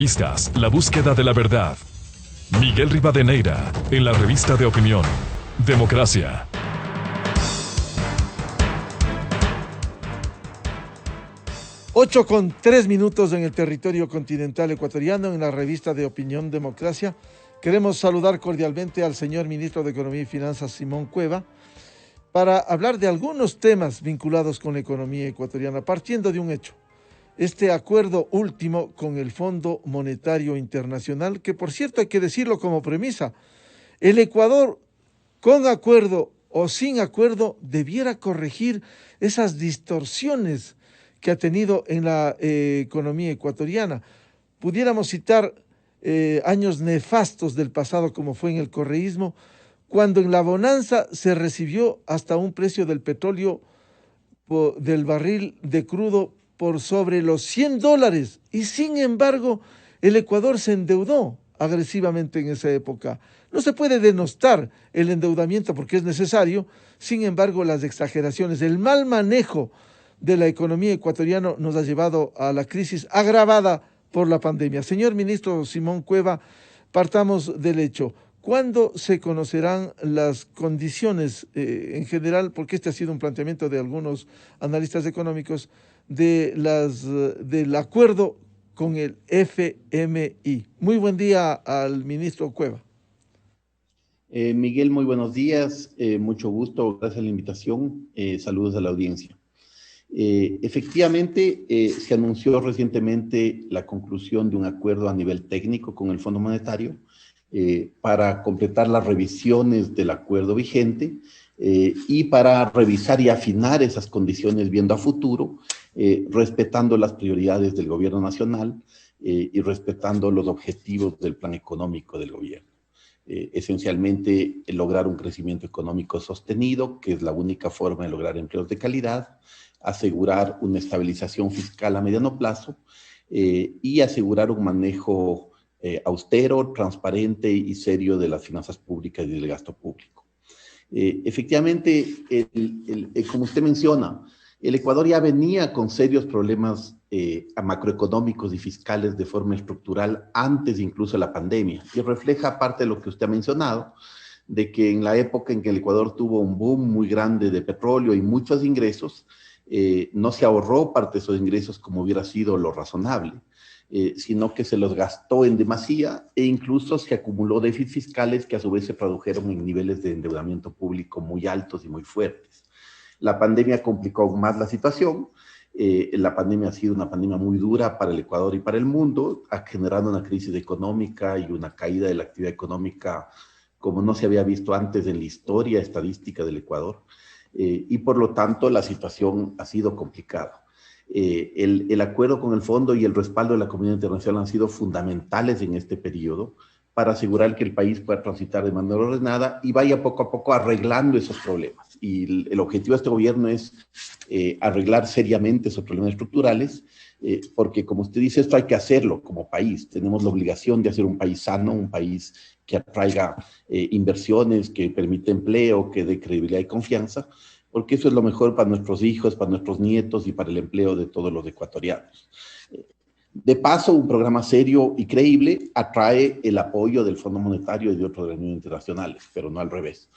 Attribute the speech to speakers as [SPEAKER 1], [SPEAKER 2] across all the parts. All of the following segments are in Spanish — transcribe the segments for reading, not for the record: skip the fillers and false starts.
[SPEAKER 1] Vistas, la búsqueda de la verdad. Miguel Rivadeneira, en la revista de opinión, Democracia.
[SPEAKER 2] Ocho con 3 minutos en el territorio continental ecuatoriano, en la revista de opinión Democracia. Queremos saludar cordialmente al señor ministro de Economía y Finanzas, Simón Cueva, para hablar de algunos temas vinculados con la economía ecuatoriana, partiendo de un hecho. Este acuerdo último con el Fondo Monetario Internacional, que por cierto hay que decirlo como premisa, el Ecuador, con acuerdo o sin acuerdo, debiera corregir esas distorsiones que ha tenido en la economía ecuatoriana. Pudiéramos citar años nefastos del pasado, como fue en el correísmo, cuando en la bonanza se recibió hasta un precio del petróleo del barril de crudo por sobre los $100, y sin embargo el Ecuador se endeudó agresivamente en esa época. No se puede denostar el endeudamiento porque es necesario, sin embargo las exageraciones, el mal manejo de la economía ecuatoriana nos ha llevado a la crisis agravada por la pandemia. Señor ministro Simón Cueva, partamos del hecho. ¿Cuándo se conocerán las condiciones en general? Porque este ha sido un planteamiento de algunos analistas económicos del acuerdo con el FMI. Muy buen día al ministro Cueva.
[SPEAKER 3] Miguel, muy buenos días, mucho gusto, gracias a la invitación, saludos a la audiencia. Efectivamente, se anunció recientemente la conclusión de un acuerdo a nivel técnico con el Fondo Monetario para completar las revisiones del acuerdo vigente y para revisar y afinar esas condiciones viendo a futuro, respetando las prioridades del gobierno nacional y respetando los objetivos del plan económico del gobierno. Esencialmente, lograr un crecimiento económico sostenido, que es la única forma de lograr empleos de calidad, asegurar una estabilización fiscal a mediano plazo y asegurar un manejo austero, transparente y serio de las finanzas públicas y del gasto público. Efectivamente, como usted menciona, el Ecuador ya venía con serios problemas macroeconómicos y fiscales de forma estructural antes incluso de la pandemia, y refleja parte de lo que usted ha mencionado, de que en la época en que el Ecuador tuvo un boom muy grande de petróleo y muchos ingresos, no se ahorró parte de esos ingresos como hubiera sido lo razonable, sino que se los gastó en demasía e incluso se acumuló déficits fiscales que a su vez se tradujeron en niveles de endeudamiento público muy altos y muy fuertes. La pandemia complicó aún más la situación. La pandemia ha sido una pandemia muy dura para el Ecuador y para el mundo, ha generado una crisis económica y una caída de la actividad económica como no se había visto antes en la historia estadística del Ecuador. Y por lo tanto la situación ha sido complicada. El acuerdo con el fondo y el respaldo de la comunidad internacional han sido fundamentales en este periodo para asegurar que el país pueda transitar de manera ordenada y vaya poco a poco arreglando esos problemas. Y el objetivo de este gobierno es arreglar seriamente esos problemas estructurales, porque como usted dice, esto hay que hacerlo como país. Tenemos la obligación de hacer un país sano, un país que atraiga inversiones, que permita empleo, que dé credibilidad y confianza, porque eso es lo mejor para nuestros hijos, para nuestros nietos y para el empleo de todos los ecuatorianos. De paso, un programa serio y creíble atrae el apoyo del Fondo Monetario y de otros organismos internacionales, pero no al revés.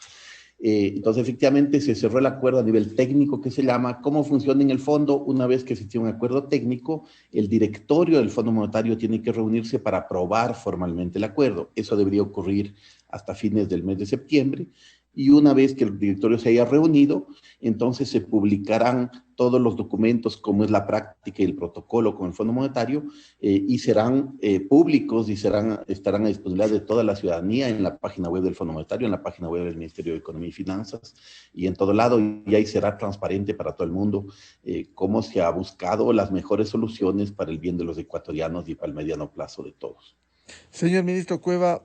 [SPEAKER 3] Entonces, efectivamente, se cerró el acuerdo a nivel técnico que se llama cómo funciona en el fondo. Una vez que se tiene un acuerdo técnico, el directorio del Fondo Monetario tiene que reunirse para aprobar formalmente el acuerdo. Eso debería ocurrir hasta fines del mes de septiembre. Y una vez que el directorio se haya reunido, entonces se publicarán todos los documentos, como es la práctica y el protocolo con el Fondo Monetario, y serán públicos y estarán a disponibilidad de toda la ciudadanía en la página web del Fondo Monetario, en la página web del Ministerio de Economía y Finanzas, y en todo lado, y ahí será transparente para todo el mundo cómo se ha buscado las mejores soluciones para el bien de los ecuatorianos y para el mediano plazo de todos.
[SPEAKER 2] Señor ministro Cueva,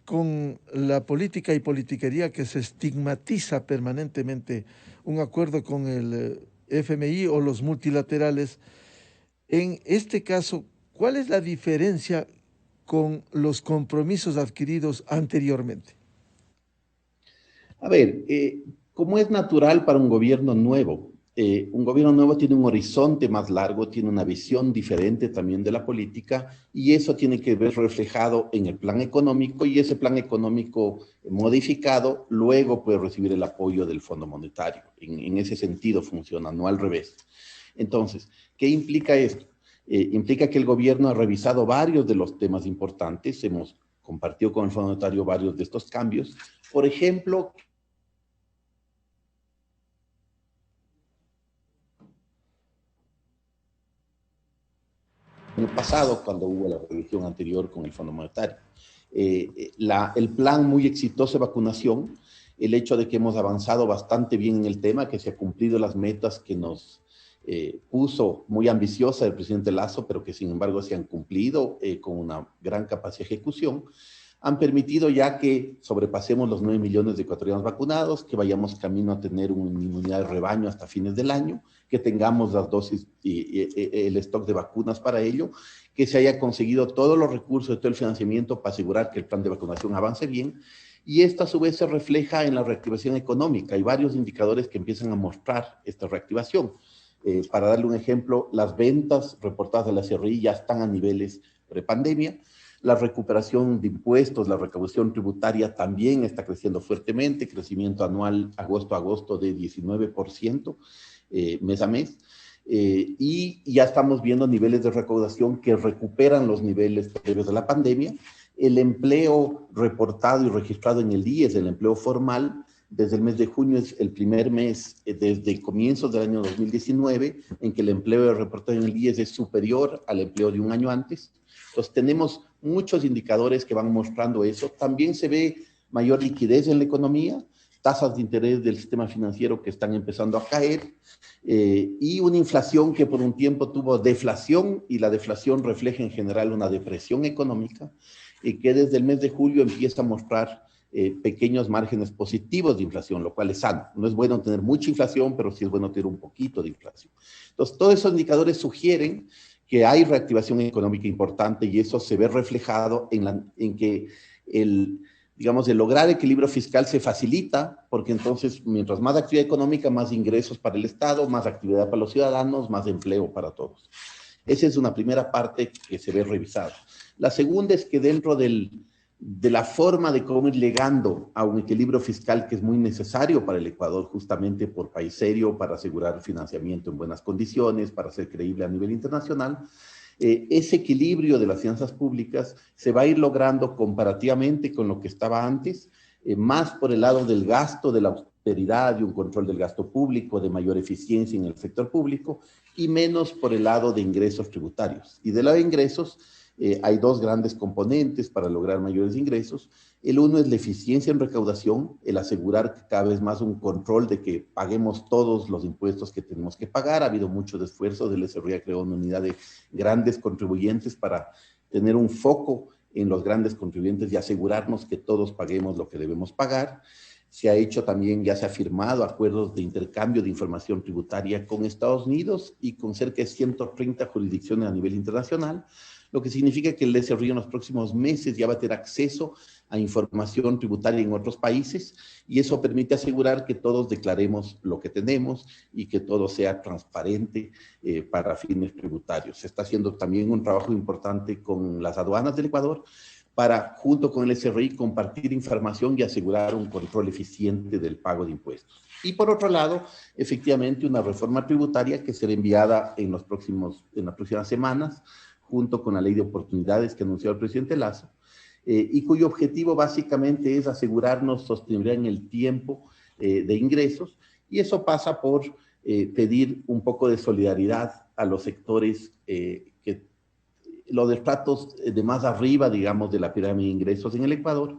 [SPEAKER 2] con la política y politiquería que se estigmatiza permanentemente un acuerdo con el FMI o los multilaterales, en este caso, ¿cuál es la diferencia con los compromisos adquiridos anteriormente?
[SPEAKER 3] A ver, como es natural para un gobierno nuevo, Un gobierno nuevo tiene un horizonte más largo, tiene una visión diferente también de la política y eso tiene que ver reflejado en el plan económico y ese plan económico modificado luego puede recibir el apoyo del Fondo Monetario. En ese sentido funciona, no al revés. Entonces, ¿qué implica esto? Implica que el gobierno ha revisado varios de los temas importantes, hemos compartido con el Fondo Monetario varios de estos cambios. Por ejemplo, el año pasado, cuando hubo la revisión anterior con el Fondo Monetario. El plan muy exitoso de vacunación, el hecho de que hemos avanzado bastante bien en el tema, que se han cumplido las metas que nos puso muy ambiciosa el presidente Lasso, pero que sin embargo se han cumplido con una gran capacidad de ejecución, han permitido ya que sobrepasemos los 9 millones de ecuatorianos vacunados, que vayamos camino a tener una inmunidad de rebaño hasta fines del año, que tengamos las dosis y el stock de vacunas para ello, que se haya conseguido todos los recursos y todo el financiamiento para asegurar que el plan de vacunación avance bien, y esto a su vez se refleja en la reactivación económica. Hay varios indicadores que empiezan a mostrar esta reactivación. Para darle un ejemplo, las ventas reportadas de la CRI ya están a niveles prepandemia. La recuperación de impuestos, la recaudación tributaria también está creciendo fuertemente, crecimiento anual agosto a agosto de 19% mes a mes. Y ya estamos viendo niveles de recaudación que recuperan los niveles previos de la pandemia. El empleo reportado y registrado en el IES, el empleo formal, desde el mes de junio es el primer mes desde comienzos del año 2019 en que el empleo reportado en el IES es superior al empleo de un año antes. Entonces tenemos muchos indicadores que van mostrando eso. También se ve mayor liquidez en la economía, tasas de interés del sistema financiero que están empezando a caer y una inflación que por un tiempo tuvo deflación y la deflación refleja en general una depresión económica y que desde el mes de julio empieza a mostrar pequeños márgenes positivos de inflación, lo cual es sano. No es bueno tener mucha inflación, pero sí es bueno tener un poquito de inflación. Entonces, todos esos indicadores sugieren que hay reactivación económica importante y eso se ve reflejado en que el lograr equilibrio fiscal se facilita, porque entonces mientras más actividad económica, más ingresos para el Estado, más actividad para los ciudadanos, más empleo para todos. Esa es una primera parte que se ve revisada. La segunda es que dentro de la forma de cómo ir llegando a un equilibrio fiscal que es muy necesario para el Ecuador, justamente por país serio, para asegurar financiamiento en buenas condiciones, para ser creíble a nivel internacional, ese equilibrio de las finanzas públicas se va a ir logrando comparativamente con lo que estaba antes, más por el lado del gasto, de la austeridad y un control del gasto público, de mayor eficiencia en el sector público, y menos por el lado de ingresos tributarios. Y del lado de ingresos, hay dos grandes componentes para lograr mayores ingresos. El uno es la eficiencia en recaudación, el asegurar que cada vez más un control de que paguemos todos los impuestos que tenemos que pagar. Ha habido mucho esfuerzo, el SRI ha creado una unidad de grandes contribuyentes para tener un foco en los grandes contribuyentes y asegurarnos que todos paguemos lo que debemos pagar. Se ha hecho también, ya se ha firmado acuerdos de intercambio de información tributaria con Estados Unidos y con cerca de 130 jurisdicciones a nivel internacional, lo que significa que el SRI en los próximos meses ya va a tener acceso a información tributaria en otros países y eso permite asegurar que todos declaremos lo que tenemos y que todo sea transparente para fines tributarios. Se está haciendo también un trabajo importante con las aduanas del Ecuador para, junto con el SRI, compartir información y asegurar un control eficiente del pago de impuestos. Y por otro lado, efectivamente, una reforma tributaria que será enviada en las próximas semanas, junto con la ley de oportunidades que anunció el presidente Lasso, y cuyo objetivo básicamente es asegurarnos sostenibilidad en el tiempo de ingresos, y eso pasa por pedir un poco de solidaridad a los sectores los estratos de más arriba, digamos, de la pirámide de ingresos en el Ecuador,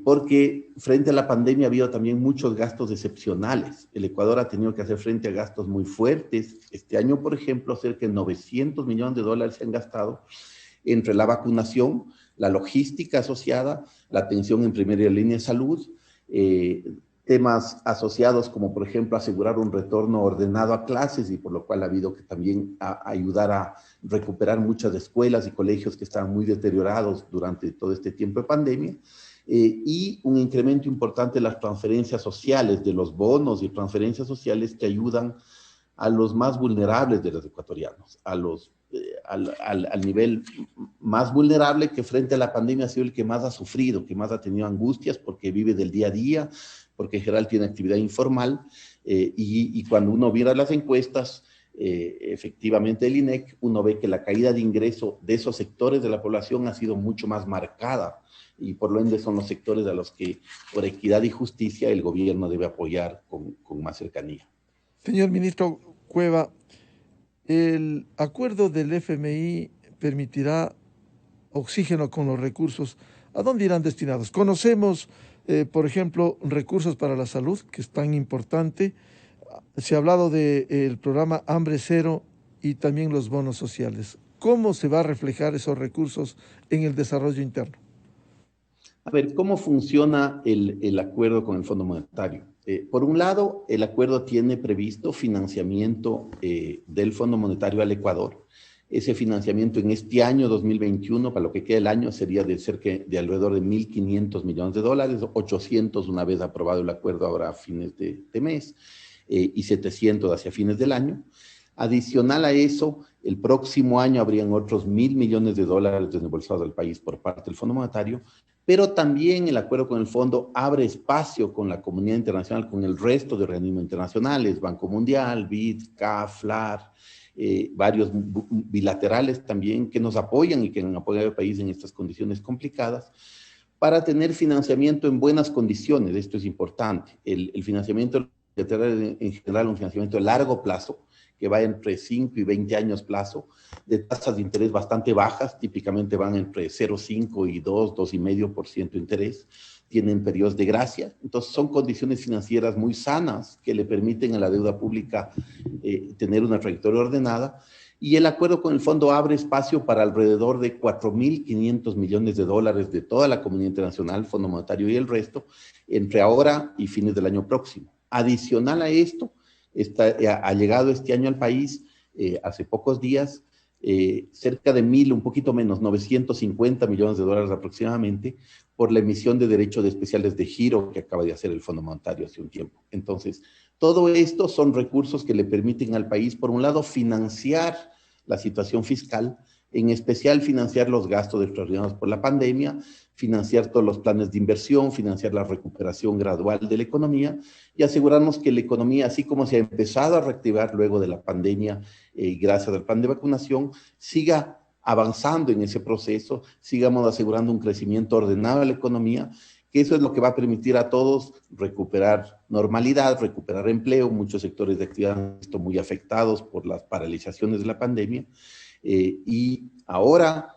[SPEAKER 3] porque frente a la pandemia ha habido también muchos gastos excepcionales. El Ecuador ha tenido que hacer frente a gastos muy fuertes. Este año, por ejemplo, cerca de 900 millones de dólares se han gastado entre la vacunación, la logística asociada, la atención en primera línea de salud, temas asociados como, por ejemplo, asegurar un retorno ordenado a clases y por lo cual ha habido que también ayudar a recuperar muchas escuelas y colegios que estaban muy deteriorados durante todo este tiempo de pandemia. Y un incremento importante de las transferencias sociales, de los bonos y transferencias sociales que ayudan a los más vulnerables de los ecuatorianos, al nivel más vulnerable que frente a la pandemia ha sido el que más ha sufrido, que más ha tenido angustias porque vive del día a día, porque en general tiene actividad informal y cuando uno mira las encuestas, efectivamente el INEC, uno ve que la caída de ingreso de esos sectores de la población ha sido mucho más marcada y por lo ende son los sectores a los que por equidad y justicia el gobierno debe apoyar con más cercanía.
[SPEAKER 2] Señor ministro Cueva, el acuerdo del FMI permitirá oxígeno con los recursos. ¿A dónde irán destinados? Conocemos, por ejemplo, recursos para la salud, que es tan importante. Se ha hablado del programa Hambre Cero y también los bonos sociales. ¿Cómo se va a reflejar esos recursos en el desarrollo interno?
[SPEAKER 3] A ver, ¿cómo funciona el acuerdo con el Fondo Monetario? Por un lado, el acuerdo tiene previsto financiamiento del Fondo Monetario al Ecuador. Ese financiamiento en este año 2021, para lo que queda el año, sería de cerca de alrededor de 1.500 millones de dólares, 800 una vez aprobado el acuerdo ahora a fines de mes, y 700 hacia fines del año. Adicional a eso, el próximo año habrían otros 1.000 millones de dólares desembolsados al país por parte del Fondo Monetario, pero también el acuerdo con el fondo abre espacio con la comunidad internacional, con el resto de organismos internacionales, Banco Mundial, BID, CAF, FLAR, varios bilaterales también que nos apoyan y que han apoyado al país en estas condiciones complicadas, para tener financiamiento en buenas condiciones. Esto es importante. El financiamiento bilateral en general, un financiamiento de largo plazo, que va entre 5 y 20 años plazo, de tasas de interés bastante bajas, típicamente van entre 0,5 y 2,5% de interés, tienen periodos de gracia, entonces son condiciones financieras muy sanas que le permiten a la deuda pública tener una trayectoria ordenada, y el acuerdo con el fondo abre espacio para alrededor de 4.500 millones de dólares de toda la comunidad internacional, Fondo Monetario y el resto, entre ahora y fines del año próximo. Adicional a esto, ha llegado este año al país, hace pocos días, cerca de 1.000, un poquito menos, 950 millones de dólares aproximadamente, por la emisión de derechos de especiales de giro que acaba de hacer el Fondo Monetario hace un tiempo. Entonces, todo esto son recursos que le permiten al país, por un lado, financiar la situación fiscal, en especial financiar los gastos extraordinarios por la pandemia, financiar todos los planes de inversión, financiar la recuperación gradual de la economía y asegurarnos que la economía, así como se ha empezado a reactivar luego de la pandemia, gracias al plan de vacunación, siga avanzando en ese proceso, sigamos asegurando un crecimiento ordenado de la economía, que eso es lo que va a permitir a todos recuperar normalidad, recuperar empleo. Muchos sectores de actividad han visto muy afectados por las paralizaciones de la pandemia, y ahora,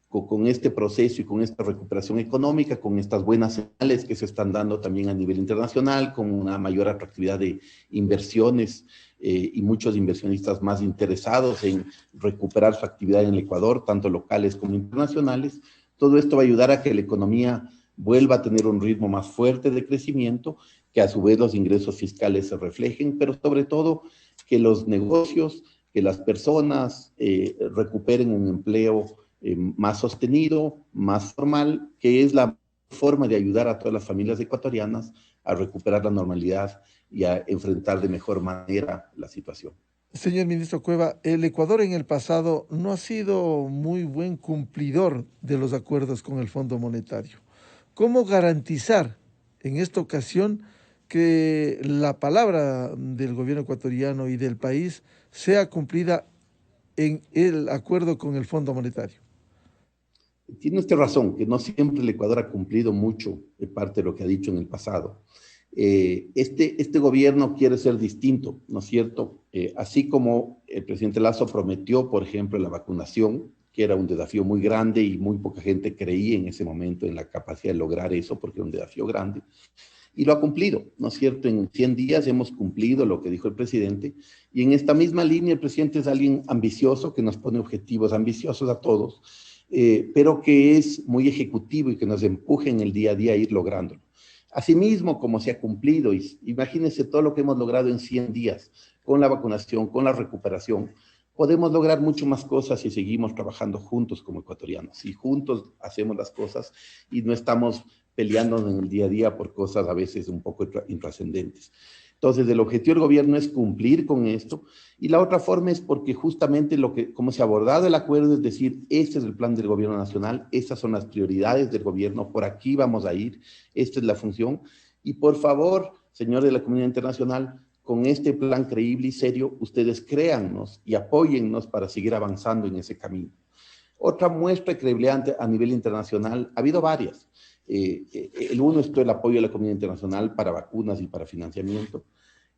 [SPEAKER 3] con este proceso y con esta recuperación económica, con estas buenas señales que se están dando también a nivel internacional, con una mayor atractividad de inversiones y muchos inversionistas más interesados en recuperar su actividad en el Ecuador, tanto locales como internacionales, todo esto va a ayudar a que la economía vuelva a tener un ritmo más fuerte de crecimiento, que a su vez los ingresos fiscales se reflejen, pero sobre todo que los negocios, que las personas recuperen un empleo más sostenido, más formal, que es la forma de ayudar a todas las familias ecuatorianas a recuperar la normalidad y a enfrentar de mejor manera la situación.
[SPEAKER 2] Señor ministro Cueva, el Ecuador en el pasado no ha sido muy buen cumplidor de los acuerdos con el Fondo Monetario. ¿Cómo garantizar en esta ocasión que la palabra del gobierno ecuatoriano y del país sea cumplida en el acuerdo con el Fondo Monetario?
[SPEAKER 3] Tiene usted razón, que no siempre el Ecuador ha cumplido mucho de parte de lo que ha dicho en el pasado. Este gobierno quiere ser distinto, ¿no es cierto? Así como el presidente Lasso prometió, por ejemplo, la vacunación, que era un desafío muy grande y muy poca gente creía en ese momento en la capacidad de lograr eso, porque era un desafío grande, y lo ha cumplido, ¿no es cierto? En 100 días hemos cumplido lo que dijo el presidente, y en esta misma línea el presidente es alguien ambicioso, que nos pone objetivos ambiciosos a todos, pero que es muy ejecutivo y que nos empuje en el día a día a ir lográndolo. Asimismo, como se ha cumplido, y imagínense todo lo que hemos logrado en 100 días, con la vacunación, con la recuperación, podemos lograr mucho más cosas si seguimos trabajando juntos como ecuatorianos, si juntos hacemos las cosas y no estamos peleándonos en el día a día por cosas a veces un poco intrascendentes. Entonces, el objetivo del gobierno es cumplir con esto, y la otra forma es porque justamente como se ha abordado el acuerdo, es decir, este es el plan del gobierno nacional, estas son las prioridades del gobierno, por aquí vamos a ir, esta es la función, y por favor, señores de la comunidad internacional, con este plan creíble y serio, ustedes créannos y apóyennos para seguir avanzando en ese camino. Otra muestra de credibilidad a nivel internacional, ha habido varias. El uno es todo el apoyo de la comunidad internacional para vacunas y para financiamiento.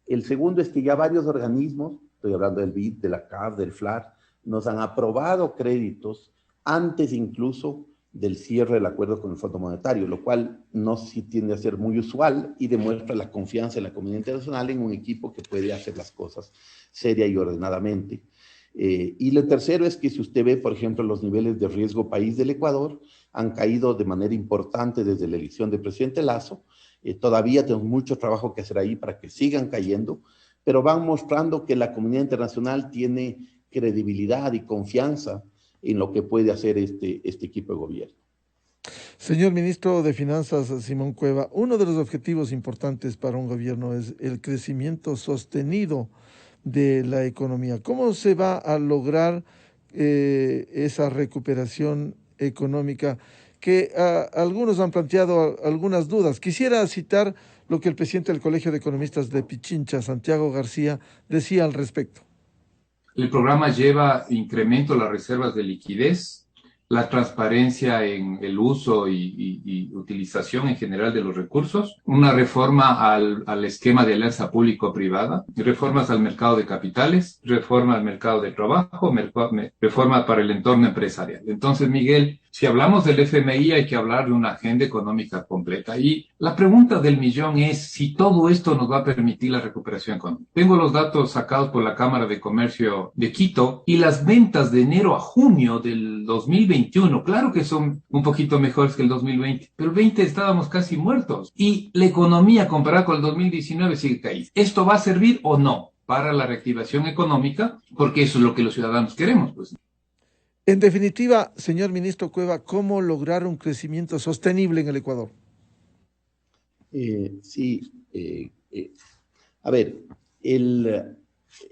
[SPEAKER 3] El segundo es que ya varios organismos, estoy hablando del BID, de la CAF, del FLAR, nos han aprobado créditos antes incluso del cierre del acuerdo con el Fondo Monetario, lo cual no sí tiende a ser muy usual y demuestra la confianza en la comunidad internacional en un equipo que puede hacer las cosas seria y ordenadamente. Y lo tercero es que si usted ve, por ejemplo, los niveles de riesgo país del Ecuador han caído de manera importante desde la elección del presidente Lasso. Todavía tenemos mucho trabajo que hacer ahí para que sigan cayendo, pero van mostrando que la comunidad internacional tiene credibilidad y confianza en lo que puede hacer este equipo de gobierno.
[SPEAKER 2] Señor ministro de Finanzas, Simón Cueva, uno de los objetivos importantes para un gobierno es el crecimiento sostenido de la economía. ¿Cómo se va a lograr esa recuperación económica? Que algunos han planteado algunas dudas. Quisiera citar lo que el presidente del Colegio de Economistas de Pichincha, Santiago García, decía al respecto.
[SPEAKER 4] El programa lleva incremento a las reservas de liquidez, la transparencia en el uso y utilización en general de los recursos, una reforma al esquema de alianza público-privada, reformas al mercado de capitales, reforma al mercado de trabajo, reforma para el entorno empresarial. Entonces, Miguel, si hablamos del FMI hay que hablar de una agenda económica completa. Y la pregunta del millón es si todo esto nos va a permitir la recuperación económica. Tengo los datos sacados por la Cámara de Comercio de Quito y las ventas de enero a junio del 2021, claro que son un poquito mejores que el 2020, pero el 20 estábamos casi muertos. Y la economía comparada con el 2019 sigue caída. ¿Esto va a servir o no para la reactivación económica? Porque eso es lo que los ciudadanos queremos, pues.
[SPEAKER 2] En definitiva, señor ministro Cueva, ¿cómo lograr un crecimiento sostenible en el Ecuador?
[SPEAKER 3] Sí, a ver,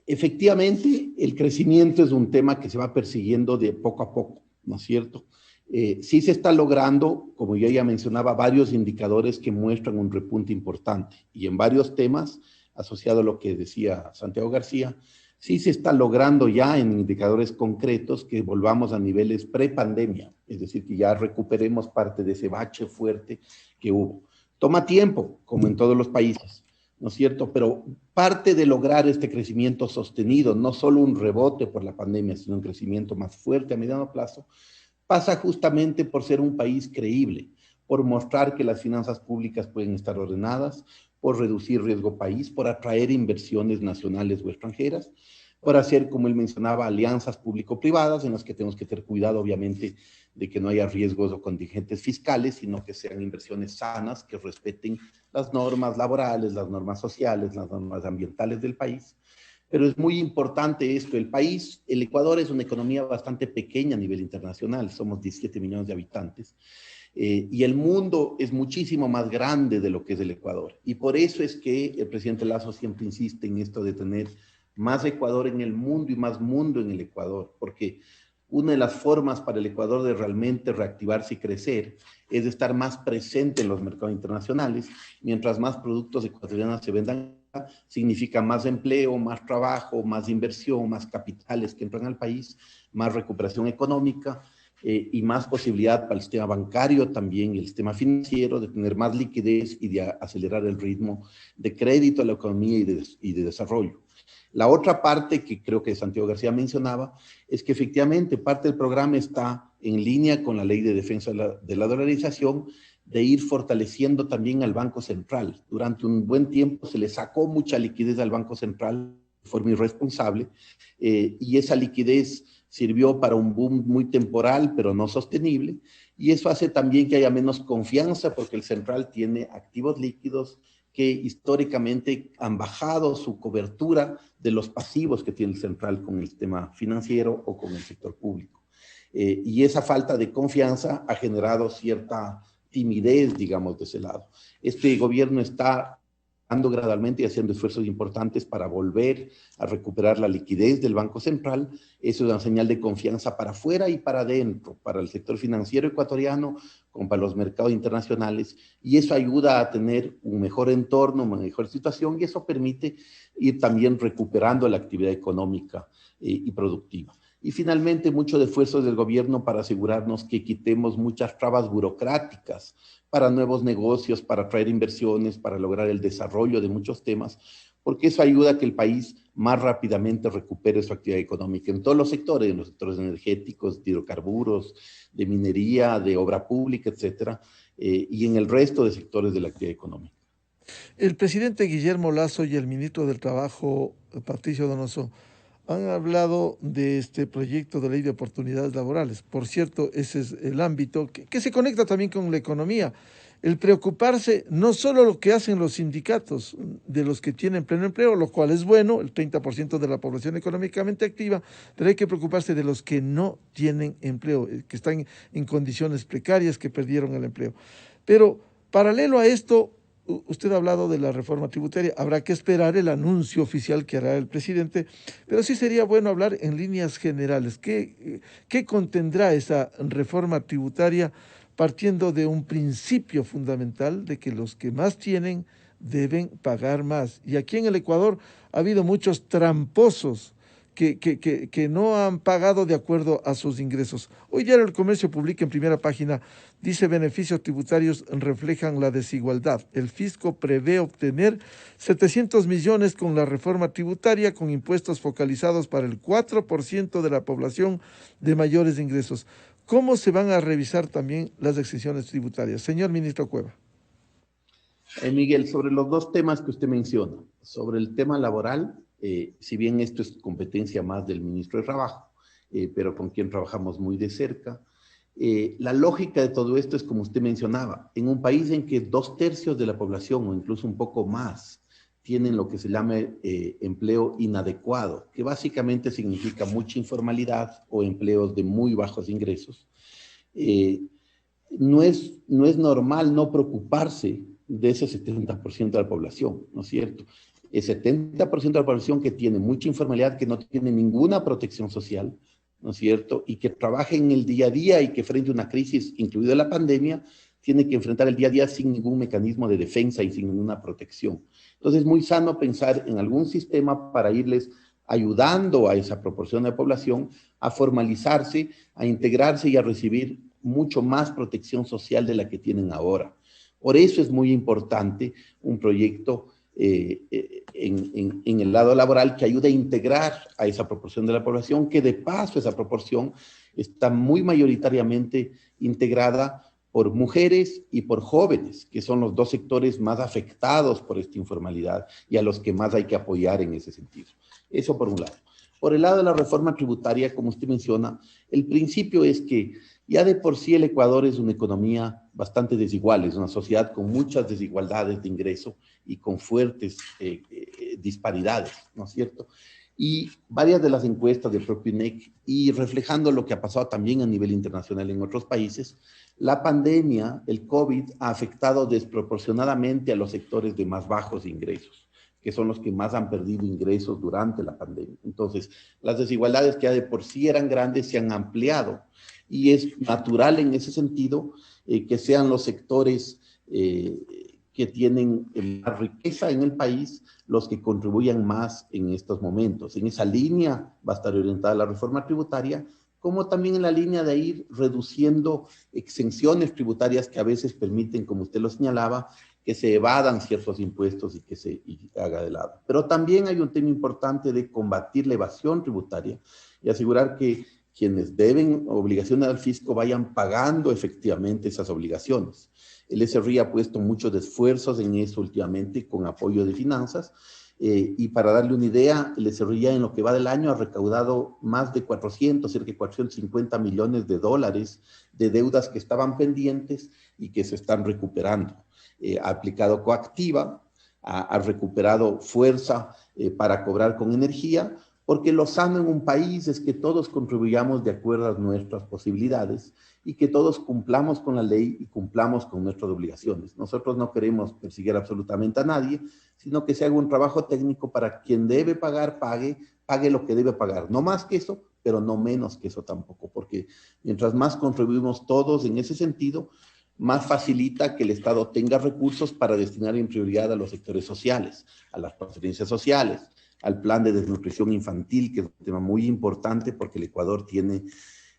[SPEAKER 3] efectivamente el crecimiento es un tema que se va persiguiendo de poco a poco, ¿no es cierto? Sí se está logrando, como yo ya mencionaba, varios indicadores que muestran un repunte importante y en varios temas, asociado a lo que decía Santiago García, sí se está logrando ya en indicadores concretos que volvamos a niveles pre-pandemia, es decir, que ya recuperemos parte de ese bache fuerte que hubo. Toma tiempo, como en todos los países, ¿no es cierto? Pero parte de lograr este crecimiento sostenido, no solo un rebote por la pandemia, sino un crecimiento más fuerte a mediano plazo, pasa justamente por ser un país creíble, por mostrar que las finanzas públicas pueden estar ordenadas, por reducir riesgo país, por atraer inversiones nacionales o extranjeras, por hacer, como él mencionaba, alianzas público-privadas en las que tenemos que tener cuidado, obviamente, de que no haya riesgos o contingentes fiscales, sino que sean inversiones sanas, que respeten las normas laborales, las normas sociales, las normas ambientales del país. Pero es muy importante esto. El Ecuador es una economía bastante pequeña a nivel internacional, somos 17 millones de habitantes. Y el mundo es muchísimo más grande de lo que es el Ecuador. Y por eso es que el presidente Lasso siempre insiste en esto de tener más Ecuador en el mundo y más mundo en el Ecuador, porque una de las formas para el Ecuador de realmente reactivarse y crecer es estar más presente en los mercados internacionales. Mientras más productos ecuatorianos se vendan, significa más empleo, más trabajo, más inversión, más capitales que entran al país, más recuperación económica, y más posibilidad para el sistema bancario, también el sistema financiero, de tener más liquidez y de acelerar el ritmo de crédito a la economía y de desarrollo. La otra parte que creo que Santiago García mencionaba es que efectivamente parte del programa está en línea con la ley de defensa de la dolarización, de ir fortaleciendo también al Banco Central. Durante un buen tiempo se le sacó mucha liquidez al Banco Central de forma irresponsable, y esa liquidez sirvió para un boom muy temporal, pero no sostenible, y eso hace también que haya menos confianza porque el central tiene activos líquidos que históricamente han bajado su cobertura de los pasivos que tiene el central con el sistema financiero o con el sector público. Y esa falta de confianza ha generado cierta timidez, digamos, de ese lado. Este gobierno está gradualmente y haciendo esfuerzos importantes para volver a recuperar la liquidez del Banco Central. Eso es una señal de confianza para afuera y para adentro, para el sector financiero ecuatoriano, como para los mercados internacionales, y eso ayuda a tener un mejor entorno, una mejor situación, y eso permite ir también recuperando la actividad económica y productiva. Y finalmente, mucho de esfuerzo del gobierno para asegurarnos que quitemos muchas trabas burocráticas para nuevos negocios, para atraer inversiones, para lograr el desarrollo de muchos temas, porque eso ayuda a que el país más rápidamente recupere su actividad económica en todos en los sectores energéticos, de hidrocarburos, de minería, de obra pública, etcétera, y en el resto de sectores de la actividad económica.
[SPEAKER 2] El presidente Guillermo Lasso y el ministro del Trabajo, Patricio Donoso, han hablado de este proyecto de ley de oportunidades laborales. Por cierto, ese es el ámbito que se conecta también con la economía. El preocuparse no solo lo que hacen los sindicatos de los que tienen pleno empleo, lo cual es bueno, el 30% de la población económicamente activa, pero hay que preocuparse de los que no tienen empleo, que están en condiciones precarias, que perdieron el empleo. Pero paralelo a esto, usted ha hablado de la reforma tributaria, habrá que esperar el anuncio oficial que hará el presidente, pero sí sería bueno hablar en líneas generales. ¿Qué contendrá esa reforma tributaria partiendo de un principio fundamental de que los que más tienen deben pagar más? Y aquí en el Ecuador ha habido muchos tramposos que no han pagado de acuerdo a sus ingresos. Hoy Diario El Comercio publica en primera página, dice: beneficios tributarios reflejan la desigualdad. El fisco prevé obtener 700 millones con la reforma tributaria, con impuestos focalizados para el 4% de la población de mayores ingresos. ¿Cómo se van a revisar también las exenciones tributarias? Señor ministro Cueva.
[SPEAKER 3] Miguel, sobre los dos temas que usted menciona, sobre el tema laboral, si bien esto es competencia más del ministro de Trabajo, pero con quien trabajamos muy de cerca, la lógica de todo esto es como usted mencionaba, en un país en que 2/3 de la población o incluso un poco más tienen lo que se llama empleo inadecuado, que básicamente significa mucha informalidad o empleos de muy bajos ingresos. No es normal no preocuparse de ese 70% de la población, ¿no es cierto? El 70% de la población que tiene mucha informalidad, que no tiene ninguna protección social, ¿no es cierto? Y que trabaja en el día a día y que frente a una crisis, incluida la pandemia, tiene que enfrentar el día a día sin ningún mecanismo de defensa y sin ninguna protección. Entonces es muy sano pensar en algún sistema para irles ayudando a esa proporción de población a formalizarse, a integrarse y a recibir mucho más protección social de la que tienen ahora. Por eso es muy importante un proyecto en el lado laboral que ayude a integrar a esa proporción de la población, que de paso esa proporción está muy mayoritariamente integrada por mujeres y por jóvenes, que son los dos sectores más afectados por esta informalidad y a los que más hay que apoyar en ese sentido. Eso por un lado. Por el lado de la reforma tributaria, como usted menciona, el principio es que ya de por sí el Ecuador es una economía bastante desigual, es una sociedad con muchas desigualdades de ingreso y con fuertes disparidades, ¿no es cierto? Y varias de las encuestas del propio INEC, y reflejando lo que ha pasado también a nivel internacional en otros países, la pandemia, el COVID, ha afectado desproporcionadamente a los sectores de más bajos ingresos, que son los que más han perdido ingresos durante la pandemia. Entonces, las desigualdades que ya de por sí eran grandes se han ampliado, y es natural en ese sentido que sean los sectores que tienen la riqueza en el país los que contribuyan más en estos momentos. En esa línea va a estar orientada la reforma tributaria, como también en la línea de ir reduciendo exenciones tributarias que a veces permiten, como usted lo señalaba, que se evadan ciertos impuestos y que se haga de lado. Pero también hay un tema importante de combatir la evasión tributaria y asegurar que quienes deben obligaciones al fisco vayan pagando efectivamente esas obligaciones. El SRI ha puesto muchos esfuerzos en eso últimamente con apoyo de finanzas, y para darle una idea, el SRI ya en lo que va del año ha recaudado más de cerca de 450 millones de dólares de deudas que estaban pendientes y que se están recuperando. Ha aplicado coactiva, ha recuperado fuerza para cobrar con energía, porque lo sano en un país es que todos contribuyamos de acuerdo a nuestras posibilidades y que todos cumplamos con la ley y cumplamos con nuestras obligaciones. Nosotros no queremos perseguir absolutamente a nadie, sino que se haga un trabajo técnico para quien debe pagar, pague lo que debe pagar. No más que eso, pero no menos que eso tampoco, porque mientras más contribuimos todos en ese sentido, más facilita que el Estado tenga recursos para destinar en prioridad a los sectores sociales, a las transferencias sociales, al plan de desnutrición infantil, que es un tema muy importante porque el Ecuador tiene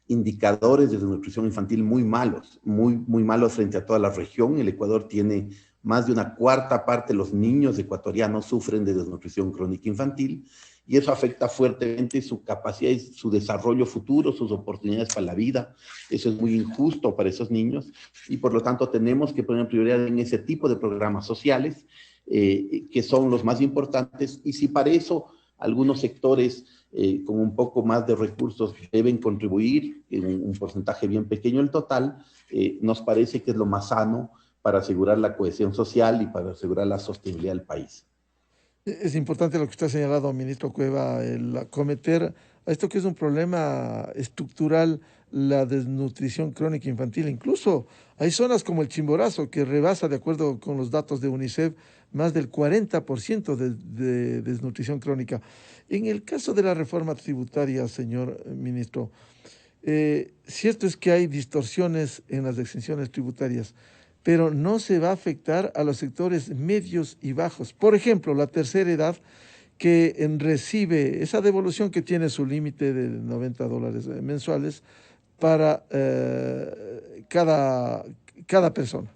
[SPEAKER 3] indicadores de desnutrición infantil muy malos, muy malos frente a toda la región. El Ecuador tiene más de una cuarta parte de los niños ecuatorianos sufren de desnutrición crónica infantil y eso afecta fuertemente su capacidad y su desarrollo futuro, sus oportunidades para la vida. Eso es muy injusto para esos niños y por lo tanto tenemos que poner prioridad en ese tipo de programas sociales que son los más importantes y si para eso algunos sectores con un poco más de recursos deben contribuir en un porcentaje bien pequeño el total, nos parece que es lo más sano para asegurar la cohesión social y para asegurar la sostenibilidad del país.
[SPEAKER 2] Es importante lo que usted ha señalado, ministro Cueva, el acometer a esto que es un problema estructural, la desnutrición crónica infantil. Incluso hay zonas como el Chimborazo que rebasa, de acuerdo con los datos de UNICEF, más del 40% de desnutrición crónica. En el caso de la reforma tributaria, señor ministro, cierto es que hay distorsiones en las exenciones tributarias, pero no se va a afectar a los sectores medios y bajos. Por ejemplo, la tercera edad que recibe esa devolución que tiene su límite de $90 mensuales para cada persona.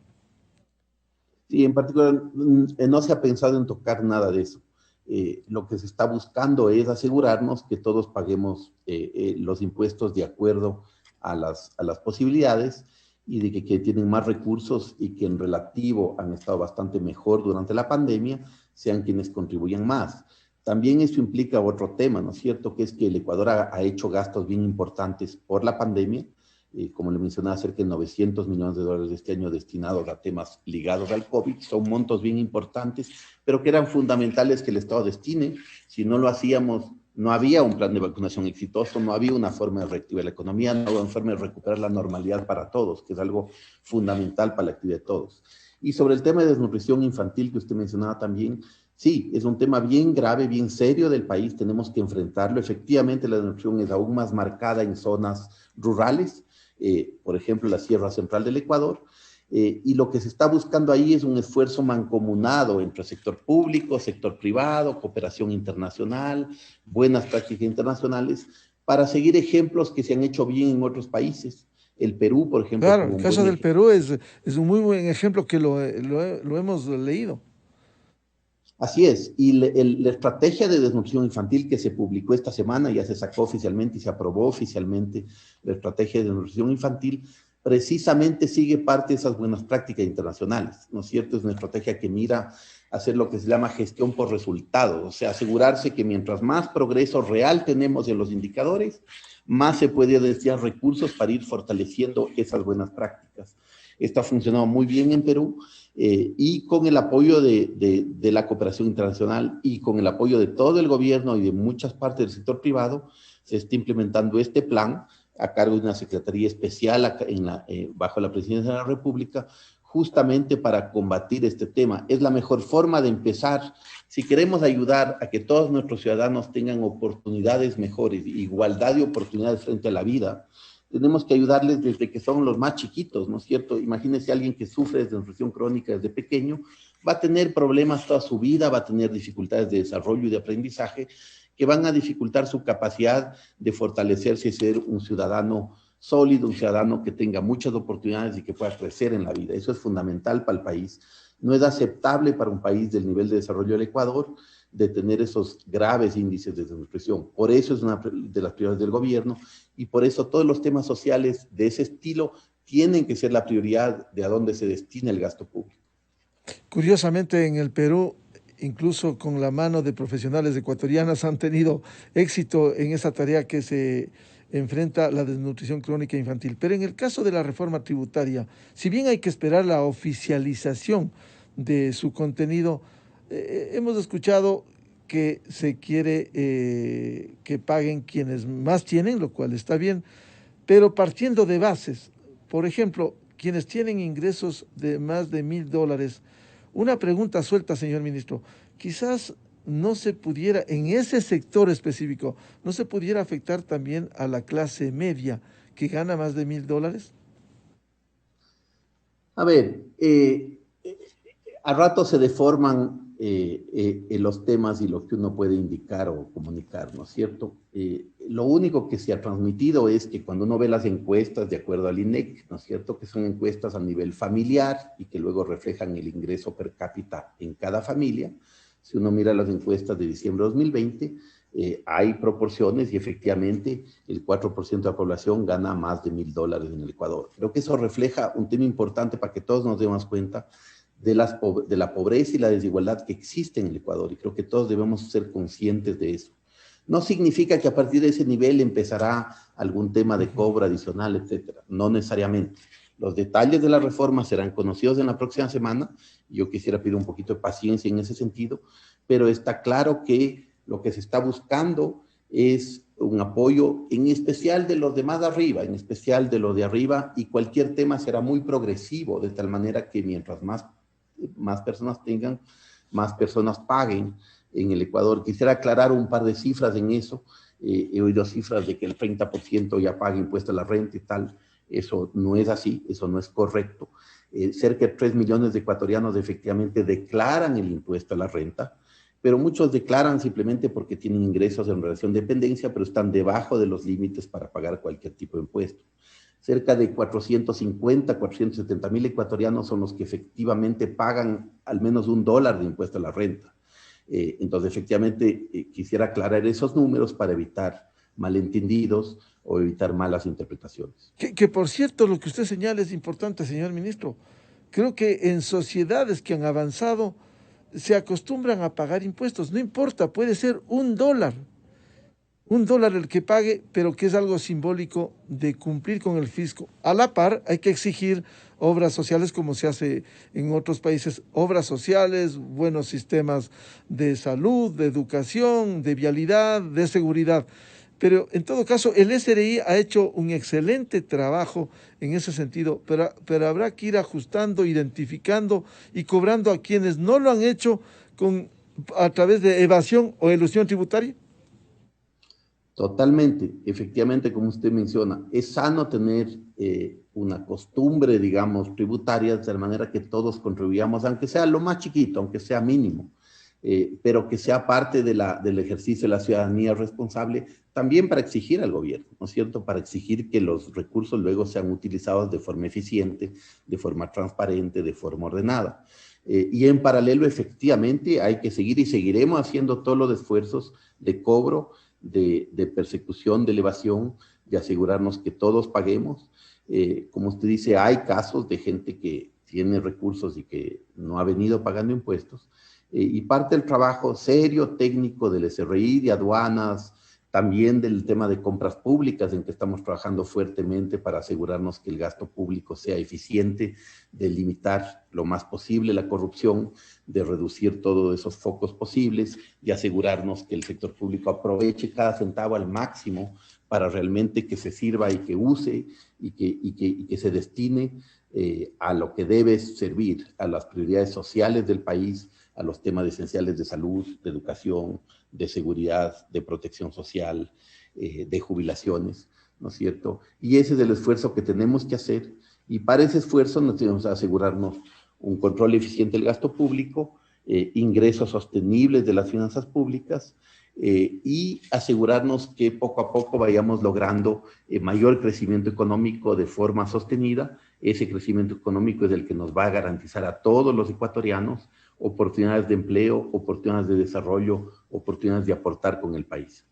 [SPEAKER 3] Sí, en particular, no se ha pensado en tocar nada de eso. Lo que se está buscando es asegurarnos que todos paguemos los impuestos de acuerdo a las posibilidades y de que tienen más recursos y que en relativo han estado bastante mejor durante la pandemia, sean quienes contribuyan más. También eso implica otro tema, ¿no es cierto? Que es que el Ecuador ha hecho gastos bien importantes por la pandemia, como le mencionaba, cerca de $900 millones de este año destinados a temas ligados al COVID. Son montos bien importantes, pero que eran fundamentales que el Estado destine. Si no lo hacíamos, no había un plan de vacunación exitoso, no había una forma de reactivar la economía, no había una forma de recuperar la normalidad para todos, que es algo fundamental para la actividad de todos. Y sobre el tema de desnutrición infantil que usted mencionaba también, sí, es un tema bien grave, bien serio del país, tenemos que enfrentarlo. Efectivamente, la desnutrición es aún más marcada en zonas rurales, por ejemplo, la Sierra Central del Ecuador, y lo que se está buscando ahí es un esfuerzo mancomunado entre sector público, sector privado, cooperación internacional, buenas prácticas internacionales, para seguir ejemplos que se han hecho bien en otros países. El Perú, por ejemplo.
[SPEAKER 2] Claro, el caso del Perú es un muy buen ejemplo que lo hemos leído.
[SPEAKER 3] Así es, y la estrategia de desnutrición infantil que se publicó esta semana, ya se sacó oficialmente y se aprobó oficialmente la estrategia de desnutrición infantil, precisamente sigue parte de esas buenas prácticas internacionales, ¿no es cierto? Es una estrategia que mira a hacer lo que se llama gestión por resultados, o sea, asegurarse que mientras más progreso real tenemos en los indicadores, más se puede destinar recursos para ir fortaleciendo esas buenas prácticas. Esto ha funcionado muy bien en Perú y con el apoyo de la cooperación internacional y con el apoyo de todo el gobierno y de muchas partes del sector privado, se está implementando este plan a cargo de una secretaría especial bajo la Presidencia de la República, justamente para combatir este tema. Es la mejor forma de empezar. Si queremos ayudar a que todos nuestros ciudadanos tengan oportunidades mejores, igualdad de oportunidades frente a la vida, tenemos que ayudarles desde que son los más chiquitos, ¿no es cierto? Imagínense a alguien que sufre de desnutrición crónica desde pequeño, va a tener problemas toda su vida, va a tener dificultades de desarrollo y de aprendizaje que van a dificultar su capacidad de fortalecerse y ser un ciudadano sólido, un ciudadano que tenga muchas oportunidades y que pueda crecer en la vida. Eso es fundamental para el país. No es aceptable para un país del nivel de desarrollo del Ecuador de tener esos graves índices de desnutrición. Por eso es una de las prioridades del gobierno y por eso todos los temas sociales de ese estilo tienen que ser la prioridad de a dónde se destina el gasto público.
[SPEAKER 2] Curiosamente, en el Perú, incluso con la mano de profesionales ecuatorianas, han tenido éxito en esa tarea que se enfrenta la desnutrición crónica infantil. Pero en el caso de la reforma tributaria, si bien hay que esperar la oficialización de su contenido, hemos escuchado que se quiere que paguen quienes más tienen, lo cual está bien, pero partiendo de bases. Por ejemplo, quienes tienen ingresos de más de $1.000. Una pregunta suelta, señor ministro. Quizás no se pudiera, en ese sector específico, no se pudiera afectar también a la clase media que gana más de $1.000.
[SPEAKER 3] A ver, a rato se deforman los temas y lo que uno puede indicar o comunicar, ¿no es cierto? Lo único que se ha transmitido es que cuando uno ve las encuestas de acuerdo al INEC, ¿no es cierto? Que son encuestas a nivel familiar y que luego reflejan el ingreso per cápita en cada familia. Si uno mira las encuestas de diciembre de 2020, hay proporciones y efectivamente el 4% de la población gana más de $1.000 en el Ecuador. Creo que eso refleja un tema importante para que todos nos demos cuenta de la pobreza y la desigualdad que existe en el Ecuador, y creo que todos debemos ser conscientes de eso. No significa que a partir de ese nivel empezará algún tema de cobro adicional, etcétera. No necesariamente. Los detalles de la reforma serán conocidos en la próxima semana. Yo quisiera pedir un poquito de paciencia en ese sentido, pero está claro que lo que se está buscando es un apoyo, en especial de los de más arriba, en especial de los de arriba, y cualquier tema será muy progresivo, de tal manera que mientras más personas tengan, más personas paguen en el Ecuador. Quisiera aclarar un par de cifras en eso. He oído cifras de que el 30% ya paga impuesto a la renta y tal. Eso no es así, eso no es correcto. Cerca de 3 millones de ecuatorianos efectivamente declaran el impuesto a la renta, pero muchos declaran simplemente porque tienen ingresos en relación de dependencia, pero están debajo de los límites para pagar cualquier tipo de impuesto. Cerca de 450, 470 mil ecuatorianos son los que efectivamente pagan al menos $1 de impuesto a la renta. Entonces, efectivamente, quisiera aclarar esos números para evitar malentendidos o evitar malas interpretaciones.
[SPEAKER 2] Que por cierto, lo que usted señala es importante, señor ministro. Creo que en sociedades que han avanzado se acostumbran a pagar impuestos. No importa, puede ser $1. $1 el que pague, pero que es algo simbólico de cumplir con el fisco. A la par, hay que exigir obras sociales como se hace en otros países, obras sociales, buenos sistemas de salud, de educación, de vialidad, de seguridad. Pero en todo caso, el SRI ha hecho un excelente trabajo en ese sentido, pero habrá que ir ajustando, identificando y cobrando a quienes no lo han hecho a través de evasión o elusión tributaria.
[SPEAKER 3] Totalmente, efectivamente, como usted menciona, es sano tener una costumbre, digamos, tributaria, de manera que todos contribuyamos, aunque sea lo más chiquito, aunque sea mínimo, pero que sea parte del ejercicio de la ciudadanía responsable, también para exigir al gobierno, ¿no es cierto? Para exigir que los recursos luego sean utilizados de forma eficiente, de forma transparente, de forma ordenada. Y en paralelo, efectivamente, hay que seguir y seguiremos haciendo todos los esfuerzos de cobro, de persecución, de elevación, de asegurarnos que todos paguemos. Como usted dice, hay casos de gente que tiene recursos y que no ha venido pagando impuestos, y parte del trabajo serio, técnico del SRI, de aduanas, también del tema de compras públicas, en que estamos trabajando fuertemente para asegurarnos que el gasto público sea eficiente, de limitar lo más posible la corrupción, de reducir todos esos focos posibles y asegurarnos que el sector público aproveche cada centavo al máximo para realmente que se sirva y que use y que se destine a lo que debe servir, a las prioridades sociales del país, a los temas esenciales de salud, de educación, de seguridad, de protección social, de jubilaciones, ¿no es cierto? Y ese es el esfuerzo que tenemos que hacer, y para ese esfuerzo nos tenemos que asegurarnos un control eficiente del gasto público, ingresos sostenibles de las finanzas públicas, y asegurarnos que poco a poco vayamos logrando mayor crecimiento económico de forma sostenida. Ese crecimiento económico es el que nos va a garantizar a todos los ecuatorianos oportunidades de empleo, oportunidades de desarrollo, oportunidades de aportar con el país.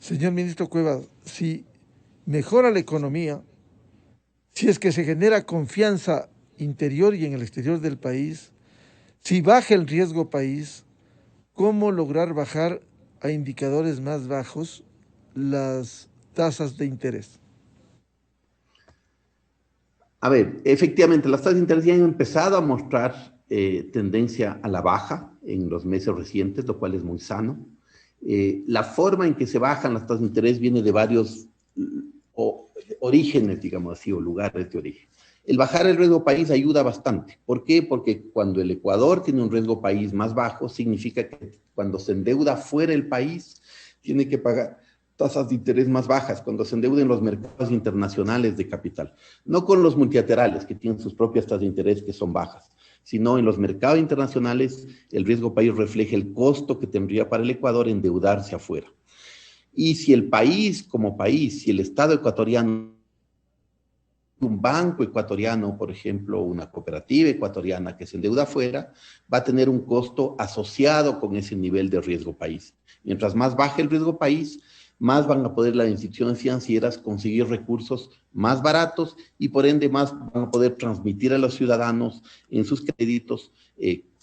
[SPEAKER 2] Señor ministro Cuevas, si mejora la economía, si es que se genera confianza interior y en el exterior del país, si baja el riesgo país, ¿cómo lograr bajar a indicadores más bajos las tasas de interés?
[SPEAKER 3] A ver, efectivamente, las tasas de interés ya han empezado a mostrar tendencia a la baja en los meses recientes, lo cual es muy sano. La forma en que se bajan las tasas de interés viene de varios orígenes, digamos así, o lugares de origen. El bajar el riesgo país ayuda bastante. ¿Por qué? Porque cuando el Ecuador tiene un riesgo país más bajo, significa que cuando se endeuda fuera del país, tiene que pagar tasas de interés más bajas cuando se endeuda en los mercados internacionales de capital. No con los multilaterales, que tienen sus propias tasas de interés que son bajas, sino en los mercados internacionales, el riesgo país refleja el costo que tendría para el Ecuador endeudarse afuera. Y si el país, como país, si el Estado ecuatoriano, un banco ecuatoriano, por ejemplo, una cooperativa ecuatoriana que se endeuda afuera, va a tener un costo asociado con ese nivel de riesgo país. Mientras más baje el riesgo país, más van a poder las instituciones financieras conseguir recursos más baratos y por ende más van a poder transmitir a los ciudadanos en sus créditos,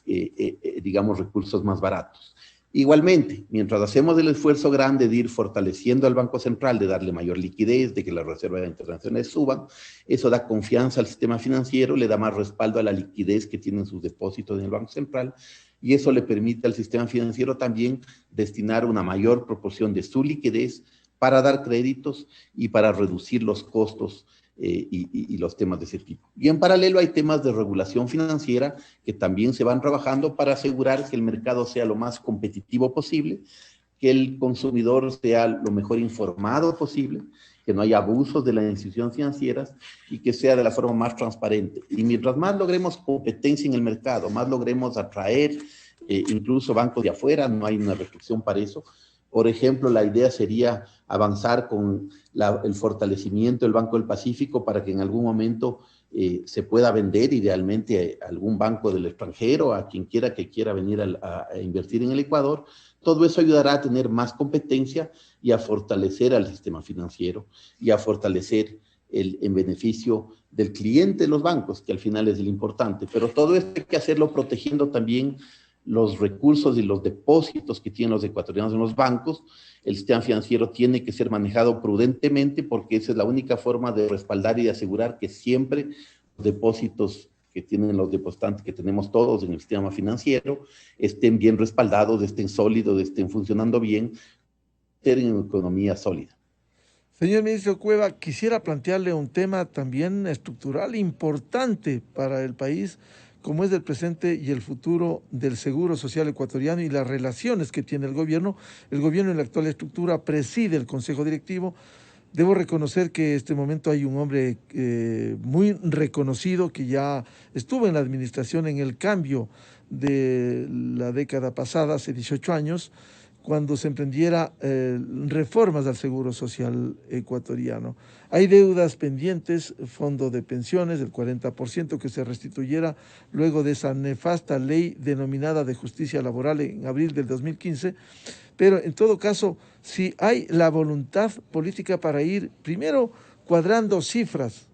[SPEAKER 3] digamos, recursos más baratos. Igualmente, mientras hacemos el esfuerzo grande de ir fortaleciendo al Banco Central, de darle mayor liquidez, de que las reservas internacionales suban, eso da confianza al sistema financiero, le da más respaldo a la liquidez que tienen sus depósitos en el Banco Central, y eso le permite al sistema financiero también destinar una mayor proporción de su liquidez para dar créditos y para reducir los costos y los temas de ese tipo. Y en paralelo hay temas de regulación financiera que también se van trabajando para asegurar que el mercado sea lo más competitivo posible, que el consumidor sea lo mejor informado posible, que no haya abusos de las instituciones financieras y que sea de la forma más transparente. Y mientras más logremos competencia en el mercado, más logremos atraer incluso bancos de afuera, no hay una restricción para eso. Por ejemplo, la idea sería avanzar con el fortalecimiento del Banco del Pacífico para que en algún momento se pueda vender idealmente a algún banco del extranjero, a quien quiera que quiera venir a invertir en el Ecuador. Todo eso ayudará a tener más competencia y a fortalecer al sistema financiero y a fortalecer en beneficio del cliente de los bancos, que al final es el importante. Pero todo esto hay que hacerlo protegiendo también los recursos y los depósitos que tienen los ecuatorianos en los bancos. El sistema financiero tiene que ser manejado prudentemente porque esa es la única forma de respaldar y de asegurar que siempre los depósitos que tienen los depositantes que tenemos todos en el sistema financiero estén bien respaldados, estén sólidos, estén funcionando bien, estén en una economía sólida.
[SPEAKER 2] Señor ministro Cueva, quisiera plantearle un tema también estructural importante para el país, como es el presente y el futuro del Seguro Social ecuatoriano y las relaciones que tiene el gobierno. El gobierno en la actual estructura preside el Consejo Directivo. Debo reconocer que en este momento hay un hombre muy reconocido que ya estuvo en la administración en el cambio de la década pasada, hace 18 años, cuando se emprendiera reformas al Seguro Social ecuatoriano. Hay deudas pendientes, fondo de pensiones del 40% que se restituyera luego de esa nefasta ley denominada de justicia laboral en abril del 2015, pero en todo caso, si hay la voluntad política para ir primero cuadrando cifras.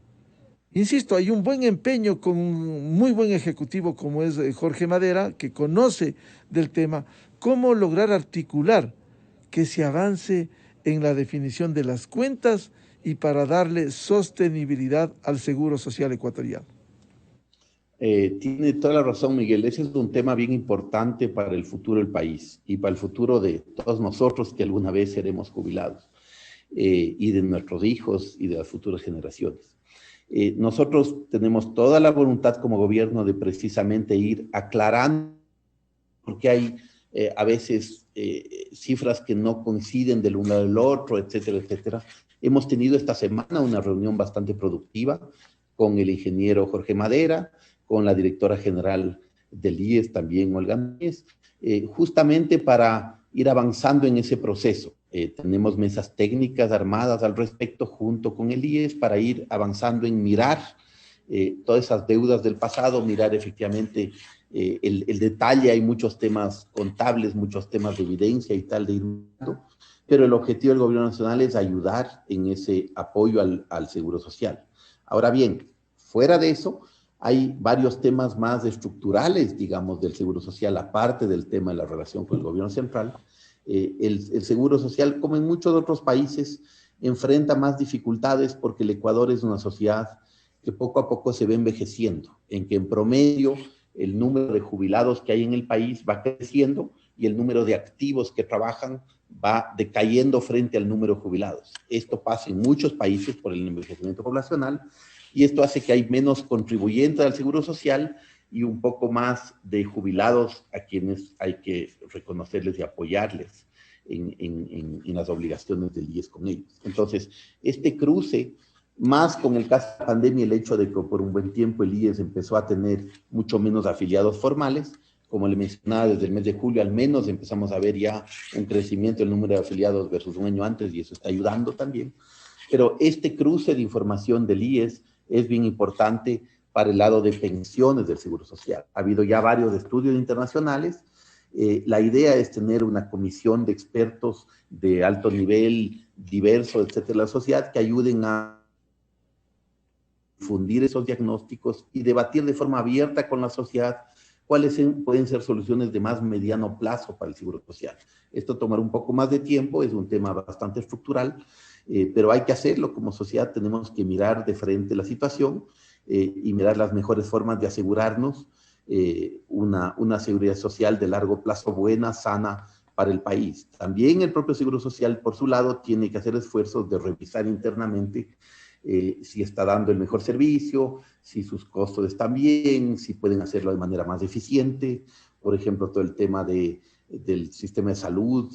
[SPEAKER 2] Insisto, hay un buen empeño con un muy buen ejecutivo como es Jorge Madera, que conoce del tema, cómo lograr articular que se avance en la definición de las cuentas y para darle sostenibilidad al Seguro Social ecuatoriano.
[SPEAKER 3] Tiene toda la razón, Miguel. Ese es un tema bien importante para el futuro del país y para el futuro de todos nosotros que alguna vez seremos jubilados y de nuestros hijos y de las futuras generaciones. Nosotros tenemos toda la voluntad como gobierno de precisamente ir aclarando, porque hay a veces cifras que no coinciden del uno del otro, etcétera, etcétera. Hemos tenido esta semana una reunión bastante productiva con el ingeniero Jorge Madera, con la directora general del IES, también Olga Núñez, justamente para ir avanzando en ese proceso. Tenemos mesas técnicas armadas al respecto junto con el IES para ir avanzando en mirar todas esas deudas del pasado, mirar efectivamente el detalle. Hay muchos temas contables, muchos temas de evidencia y tal de ir mirando, pero el objetivo del gobierno nacional es ayudar en ese apoyo al Seguro Social. Ahora bien, fuera de eso, hay varios temas más estructurales, digamos, del Seguro Social, aparte del tema de la relación con el gobierno central. El Seguro Social, como en muchos otros países, enfrenta más dificultades porque el Ecuador es una sociedad que poco a poco se va envejeciendo, en que en promedio el número de jubilados que hay en el país va creciendo y el número de activos que trabajan va decayendo frente al número de jubilados. Esto pasa en muchos países por el envejecimiento poblacional y esto hace que hay menos contribuyentes al Seguro Social y un poco más de jubilados a quienes hay que reconocerles y apoyarles en las obligaciones del IES con ellos. Entonces, este cruce, más con el caso de la pandemia, el hecho de que por un buen tiempo el IES empezó a tener mucho menos afiliados formales, como le mencionaba, desde el mes de julio al menos empezamos a ver ya un crecimiento del número de afiliados versus un año antes y eso está ayudando también. Pero este cruce de información del IES es bien importante para el lado de pensiones del Seguro Social. Ha habido ya varios estudios internacionales. La idea es tener una comisión de expertos de alto nivel, diverso, etcétera, de la sociedad, que ayuden a difundir esos diagnósticos y debatir de forma abierta con la sociedad cuáles pueden ser soluciones de más mediano plazo para el Seguro Social. Esto tomará un poco más de tiempo, es un tema bastante estructural, pero hay que hacerlo. Como sociedad tenemos que mirar de frente la situación y mirar las mejores formas de asegurarnos una seguridad social de largo plazo buena, sana para el país. También el propio Seguro Social, por su lado, tiene que hacer esfuerzos de revisar internamente si está dando el mejor servicio, si sus costos están bien, si pueden hacerlo de manera más eficiente. Por ejemplo, todo el tema del sistema de salud,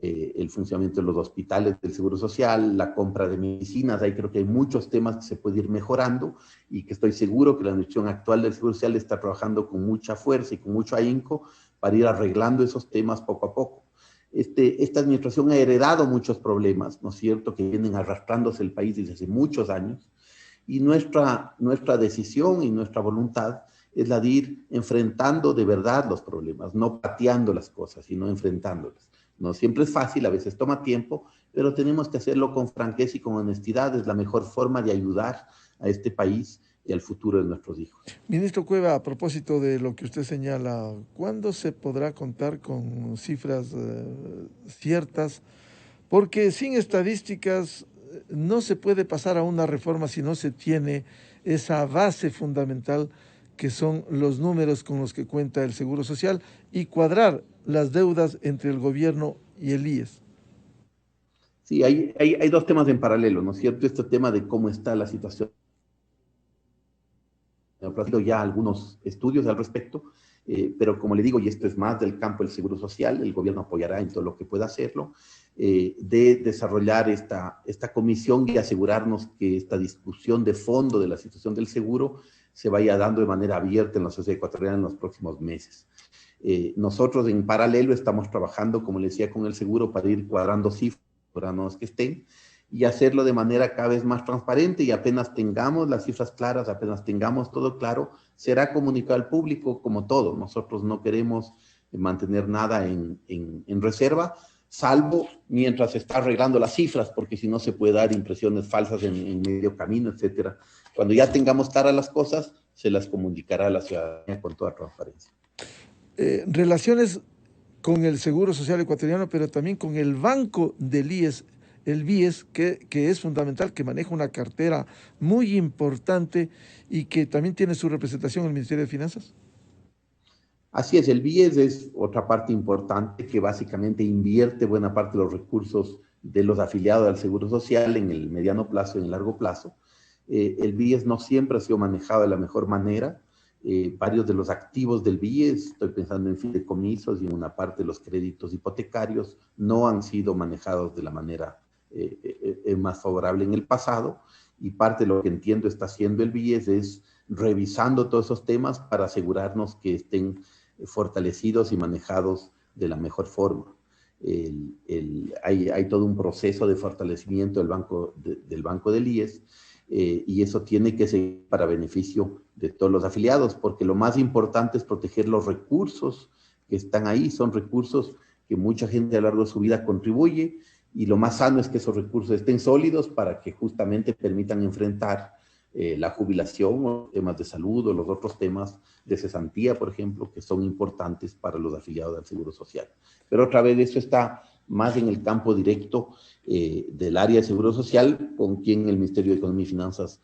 [SPEAKER 3] el funcionamiento de los hospitales del Seguro Social, la compra de medicinas. Ahí creo que hay muchos temas que se puede ir mejorando y que estoy seguro que la administración actual del Seguro Social está trabajando con mucha fuerza y con mucho ahínco para ir arreglando esos temas poco a poco. Esta administración ha heredado muchos problemas, ¿no es cierto?, que vienen arrastrándose el país desde hace muchos años, y nuestra decisión y nuestra voluntad es la de ir enfrentando de verdad los problemas, no pateando las cosas, sino enfrentándolas. No siempre es fácil, a veces toma tiempo, pero tenemos que hacerlo con franqueza y con honestidad. Es la mejor forma de ayudar a este país y al futuro de nuestros hijos.
[SPEAKER 2] Ministro Cueva, a propósito de lo que usted señala, ¿cuándo se podrá contar con cifras ciertas? Porque sin estadísticas no se puede pasar a una reforma si no se tiene esa base fundamental que son los números con los que cuenta el Seguro Social y cuadrar las deudas entre el gobierno y el IES.
[SPEAKER 3] Sí, hay dos temas en paralelo, ¿no es cierto? Este tema de cómo está la situación. He ya algunos estudios al respecto, pero como le digo, y esto es más del campo del Seguro Social, el gobierno apoyará en todo lo que pueda hacerlo, de desarrollar esta comisión y asegurarnos que esta discusión de fondo de la situación del seguro se vaya dando de manera abierta en la sociedad ecuatoriana en los próximos meses. Nosotros en paralelo estamos trabajando, como le decía, con el seguro para ir cuadrando cifras, para no que estén, y hacerlo de manera cada vez más transparente, y apenas tengamos las cifras claras, apenas tengamos todo claro, será comunicado al público como todo. Nosotros no queremos mantener nada en reserva, salvo mientras se está arreglando las cifras, porque si no se puede dar impresiones falsas en medio camino, etcétera. Cuando ya tengamos claras las cosas, se las comunicará a la ciudadanía con toda transparencia.
[SPEAKER 2] Relaciones con el Seguro Social ecuatoriano, pero también con el banco del IES, el BIES, que es fundamental, que maneja una cartera muy importante y que también tiene su representación en el Ministerio de Finanzas.
[SPEAKER 3] Así es, el BIES es otra parte importante que básicamente invierte buena parte de los recursos de los afiliados al Seguro Social en el mediano plazo y en el largo plazo. El BIES no siempre ha sido manejado de la mejor manera. Varios de los activos del BIES, estoy pensando en fideicomisos y en una parte de los créditos hipotecarios, no han sido manejados de la manera más favorable en el pasado, y parte de lo que entiendo está haciendo el BIES es revisando todos esos temas para asegurarnos que estén fortalecidos y manejados de la mejor forma. Hay todo un proceso de fortalecimiento del banco del IES, y eso tiene que ser para beneficio de todos los afiliados, porque lo más importante es proteger los recursos que están ahí. Son recursos que mucha gente a lo largo de su vida contribuye, y lo más sano es que esos recursos estén sólidos para que justamente permitan enfrentar la jubilación o temas de salud o los otros temas de cesantía, por ejemplo, que son importantes para los afiliados del Seguro Social. Pero otra vez eso está más en el campo directo del área de Seguro Social, con quien el Ministerio de Economía y Finanzas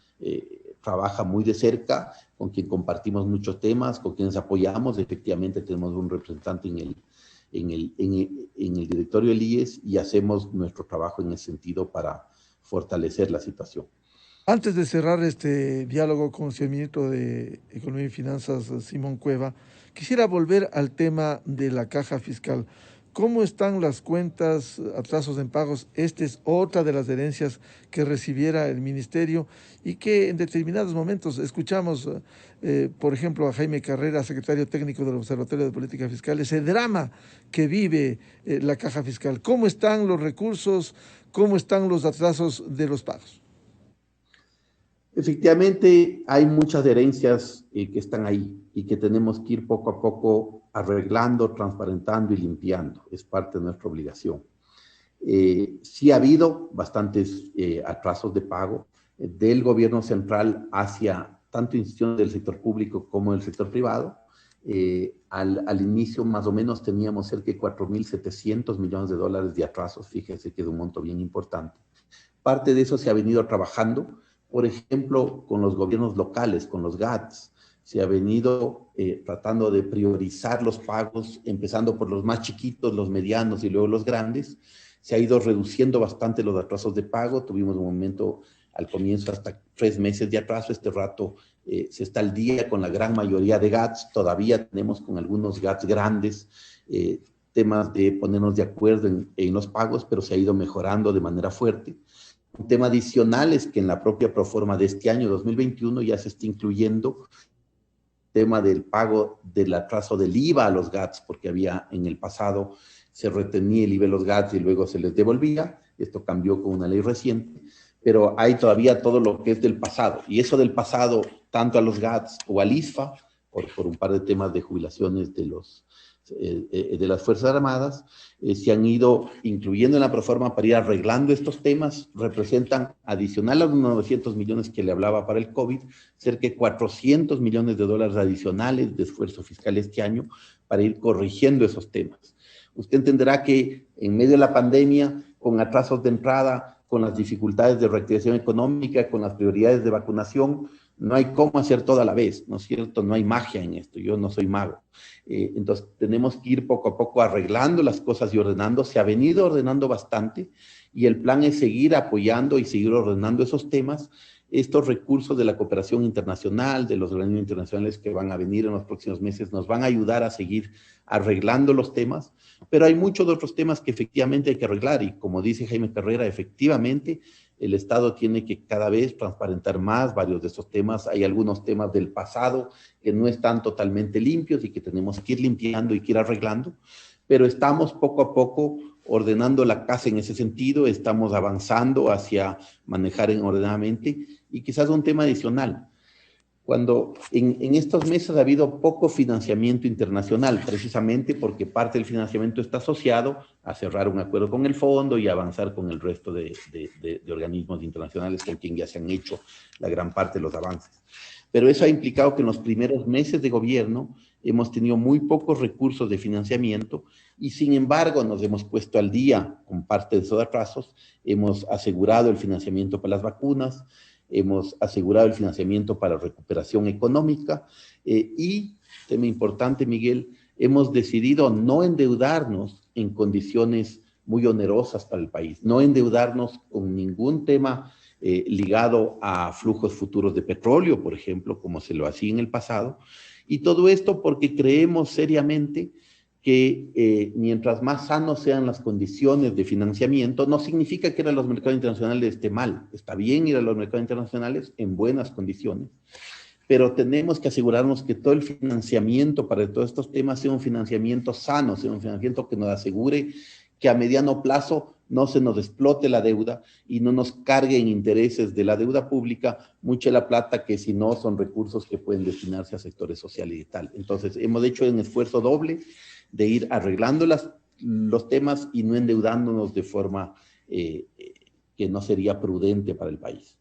[SPEAKER 3] trabaja muy de cerca, con quien compartimos muchos temas, con quienes apoyamos. Efectivamente tenemos un representante en el directorio del IES y hacemos nuestro trabajo en ese sentido para fortalecer la situación.
[SPEAKER 2] Antes de cerrar este diálogo con el señor ministro de Economía y Finanzas, Simón Cueva, quisiera volver al tema de la caja fiscal. ¿Cómo están las cuentas, atrasos en pagos? Esta es otra de las herencias que recibiera el ministerio y que en determinados momentos escuchamos, por ejemplo, a Jaime Carrera, secretario técnico del Observatorio de Política Fiscal, ese drama que vive la caja fiscal. ¿Cómo están los recursos? ¿Cómo están los atrasos de los pagos?
[SPEAKER 3] Efectivamente, hay muchas herencias que están ahí y que tenemos que ir poco a poco arreglando, transparentando y limpiando. Es parte de nuestra obligación. Sí ha habido bastantes atrasos de pago del gobierno central hacia tanto instituciones del sector público como del sector privado. Al inicio más o menos teníamos cerca de 4.700 millones de dólares de atrasos. Fíjense que es un monto bien importante. Parte de eso se ha venido trabajando. Por ejemplo, con los gobiernos locales, con los GATS, se ha venido tratando de priorizar los pagos, empezando por los más chiquitos, los medianos y luego los grandes. Se ha ido reduciendo bastante los atrasos de pago. Tuvimos un momento al comienzo hasta 3 meses de atraso. Este rato se está al día con la gran mayoría de GATS. Todavía tenemos con algunos GATS grandes temas de ponernos de acuerdo en los pagos, pero se ha ido mejorando de manera fuerte. Un tema adicional es que en la propia proforma de este año 2021 ya se está incluyendo el tema del pago del atraso del IVA a los GATS, porque había en el pasado se retenía el IVA a los GATS y luego se les devolvía. Esto cambió con una ley reciente, pero hay todavía todo lo que es del pasado. Y eso del pasado, tanto a los GATS o al ISFA, por un par de temas de jubilaciones de las Fuerzas Armadas, se han ido incluyendo en la proforma para ir arreglando estos temas. Representan, adicional a los 900 millones que le hablaba para el COVID, cerca de 400 millones de dólares adicionales de esfuerzo fiscal este año para ir corrigiendo esos temas. Usted entenderá que en medio de la pandemia, con atrasos de entrada, con las dificultades de reactivación económica, con las prioridades de vacunación, no hay cómo hacer todo a la vez, ¿no es cierto? No hay magia en esto, yo no soy mago. Entonces tenemos que ir poco a poco arreglando las cosas y ordenando. Se ha venido ordenando bastante y el plan es seguir apoyando y seguir ordenando esos temas. Estos recursos de la cooperación internacional, de los organismos internacionales que van a venir en los próximos meses, nos van a ayudar a seguir arreglando los temas, pero hay muchos otros temas que efectivamente hay que arreglar y como dice Jaime Carrera, efectivamente el Estado tiene que cada vez transparentar más varios de esos temas. Hay algunos temas del pasado que no están totalmente limpios y que tenemos que ir limpiando y que ir arreglando, pero estamos poco a poco ordenando la casa en ese sentido, estamos avanzando hacia manejar ordenadamente y quizás un tema adicional. Cuando en estos meses ha habido poco financiamiento internacional, precisamente porque parte del financiamiento está asociado a cerrar un acuerdo con el fondo y avanzar con el resto de organismos internacionales con quien ya se han hecho la gran parte de los avances. Pero eso ha implicado que en los primeros meses de gobierno hemos tenido muy pocos recursos de financiamiento y sin embargo nos hemos puesto al día con parte de esos atrasos, hemos asegurado el financiamiento para las vacunas, hemos asegurado el financiamiento para recuperación económica y, tema importante, Miguel, hemos decidido no endeudarnos en condiciones muy onerosas para el país, no endeudarnos con ningún tema ligado a flujos futuros de petróleo, por ejemplo, como se lo hacía en el pasado, y todo esto porque creemos seriamente que mientras más sanos sean las condiciones de financiamiento, no significa que ir a los mercados internacionales esté mal. Está bien ir a los mercados internacionales en buenas condiciones, pero tenemos que asegurarnos que todo el financiamiento para todos estos temas sea un financiamiento sano, sea un financiamiento que nos asegure que a mediano plazo no se nos explote la deuda y no nos cargue en intereses de la deuda pública mucha la plata que si no son recursos que pueden destinarse a sectores sociales y tal. Entonces hemos hecho un esfuerzo doble de ir arreglando los temas y no endeudándonos de forma que no sería prudente para el país.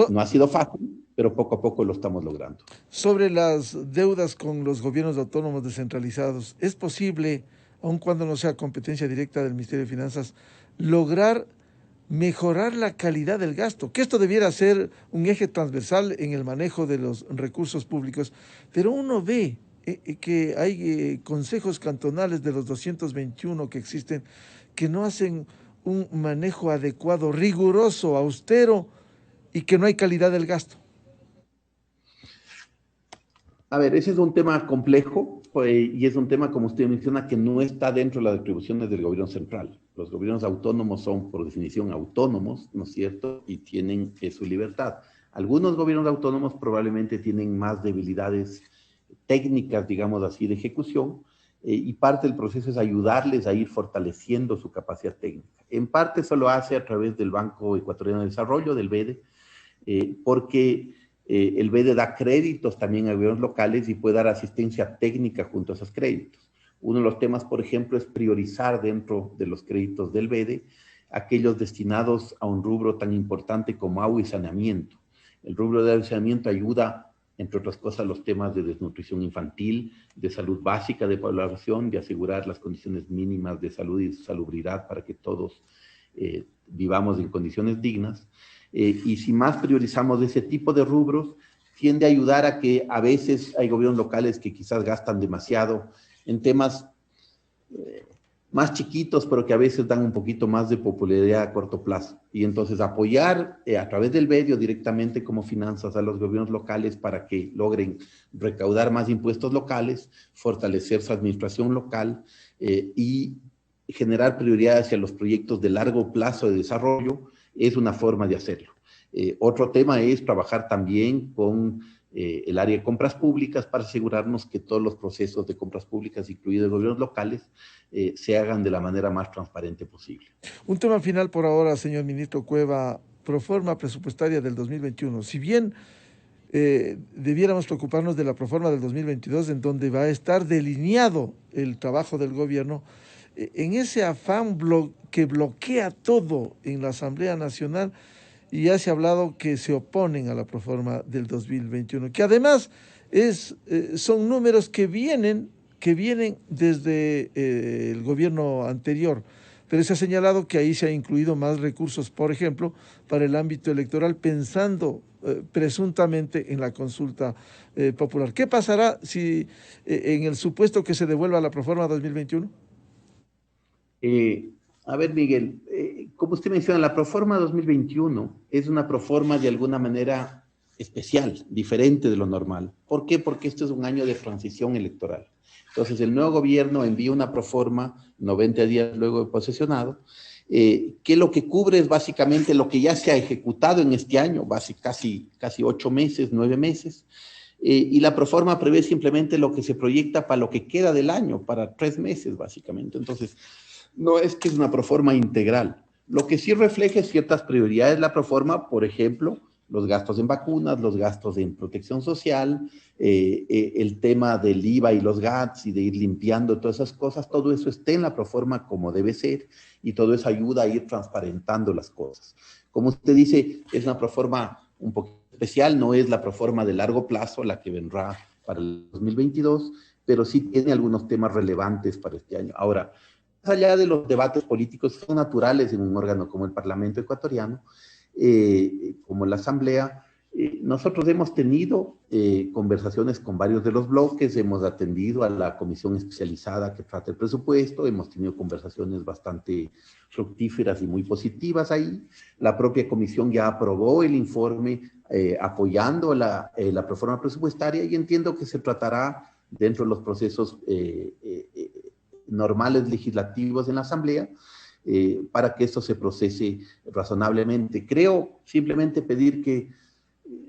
[SPEAKER 3] No ha sido fácil, pero poco a poco lo estamos logrando.
[SPEAKER 2] Sobre las deudas con los gobiernos autónomos descentralizados, ¿es posible, aun cuando no sea competencia directa del Ministerio de Finanzas, lograr mejorar la calidad del gasto, que esto debiera ser un eje transversal en el manejo de los recursos públicos, pero uno ve que hay consejos cantonales de los 221 que existen que no hacen un manejo adecuado, riguroso, austero y que no hay calidad del gasto.
[SPEAKER 3] A ver, ese es un tema complejo y es un tema, como usted menciona, que no está dentro de las atribuciones del gobierno central. Los gobiernos autónomos son, por definición, autónomos, ¿no es cierto? Y tienen su libertad. Algunos gobiernos autónomos probablemente tienen más debilidades técnicas, digamos así, de ejecución, y parte del proceso es ayudarles a ir fortaleciendo su capacidad técnica. En parte eso lo hace a través del Banco Ecuatoriano de Desarrollo, del BEDE, porque el BEDE da créditos también a gobiernos locales y puede dar asistencia técnica junto a esos créditos. Uno de los temas, por ejemplo, es priorizar dentro de los créditos del BEDE aquellos destinados a un rubro tan importante como agua y saneamiento. El rubro de agua y saneamiento ayuda, entre otras cosas, los temas de desnutrición infantil, de salud básica de población, de asegurar las condiciones mínimas de salud y salubridad para que todos vivamos en condiciones dignas. Y si más priorizamos ese tipo de rubros, tiende a ayudar a que a veces hay gobiernos locales que quizás gastan demasiado en temas más chiquitos, pero que a veces dan un poquito más de popularidad a corto plazo. Y entonces apoyar a través del medio directamente como finanzas a los gobiernos locales para que logren recaudar más impuestos locales, fortalecer su administración local y generar prioridad hacia los proyectos de largo plazo de desarrollo, es una forma de hacerlo. Otro tema es trabajar también con el área de compras públicas para asegurarnos que todos los procesos de compras públicas, incluidos gobiernos locales, se hagan de la manera más transparente posible.
[SPEAKER 2] Un tema final por ahora, señor ministro Cueva, proforma presupuestaria del 2021. Si bien debiéramos preocuparnos de la proforma del 2022, en donde va a estar delineado el trabajo del gobierno, en ese afán que bloquea todo en la Asamblea Nacional, y ya se ha hablado que se oponen a la proforma del 2021, que además son números que vienen desde el gobierno anterior, pero se ha señalado que ahí se ha incluido más recursos, por ejemplo, para el ámbito electoral, pensando presuntamente en la consulta popular. ¿Qué pasará si en el supuesto que se devuelva la proforma 2021?
[SPEAKER 3] A ver, Miguel, como usted menciona, la Proforma 2021 es una proforma de alguna manera especial, diferente de lo normal. ¿Por qué? Porque este es un año de transición electoral. Entonces, el nuevo gobierno envía una proforma 90 días luego de posesionado, que lo que cubre es básicamente lo que ya se ha ejecutado en este año, casi 8 meses, 9 meses, y la proforma prevé simplemente lo que se proyecta para lo que queda del año, para 3 meses, básicamente. Entonces, no es que es una proforma integral. Lo que sí refleja ciertas prioridades la proforma, por ejemplo, los gastos en vacunas, los gastos en protección social, el tema del IVA y los GATS y de ir limpiando todas esas cosas, todo eso está en la proforma como debe ser y todo eso ayuda a ir transparentando las cosas. Como usted dice, es una proforma un poco especial, no es la proforma de largo plazo, la que vendrá para el 2022, pero sí tiene algunos temas relevantes para este año. Ahora, más allá de los debates políticos que son naturales en un órgano como el Parlamento ecuatoriano, como la Asamblea, nosotros hemos tenido conversaciones con varios de los bloques, hemos atendido a la comisión especializada que trata el presupuesto, hemos tenido conversaciones bastante fructíferas y muy positivas ahí. La propia comisión ya aprobó el informe apoyando la proforma presupuestaria y entiendo que se tratará dentro de los procesos normales legislativos en la Asamblea, para que esto se procese razonablemente. Creo simplemente pedir que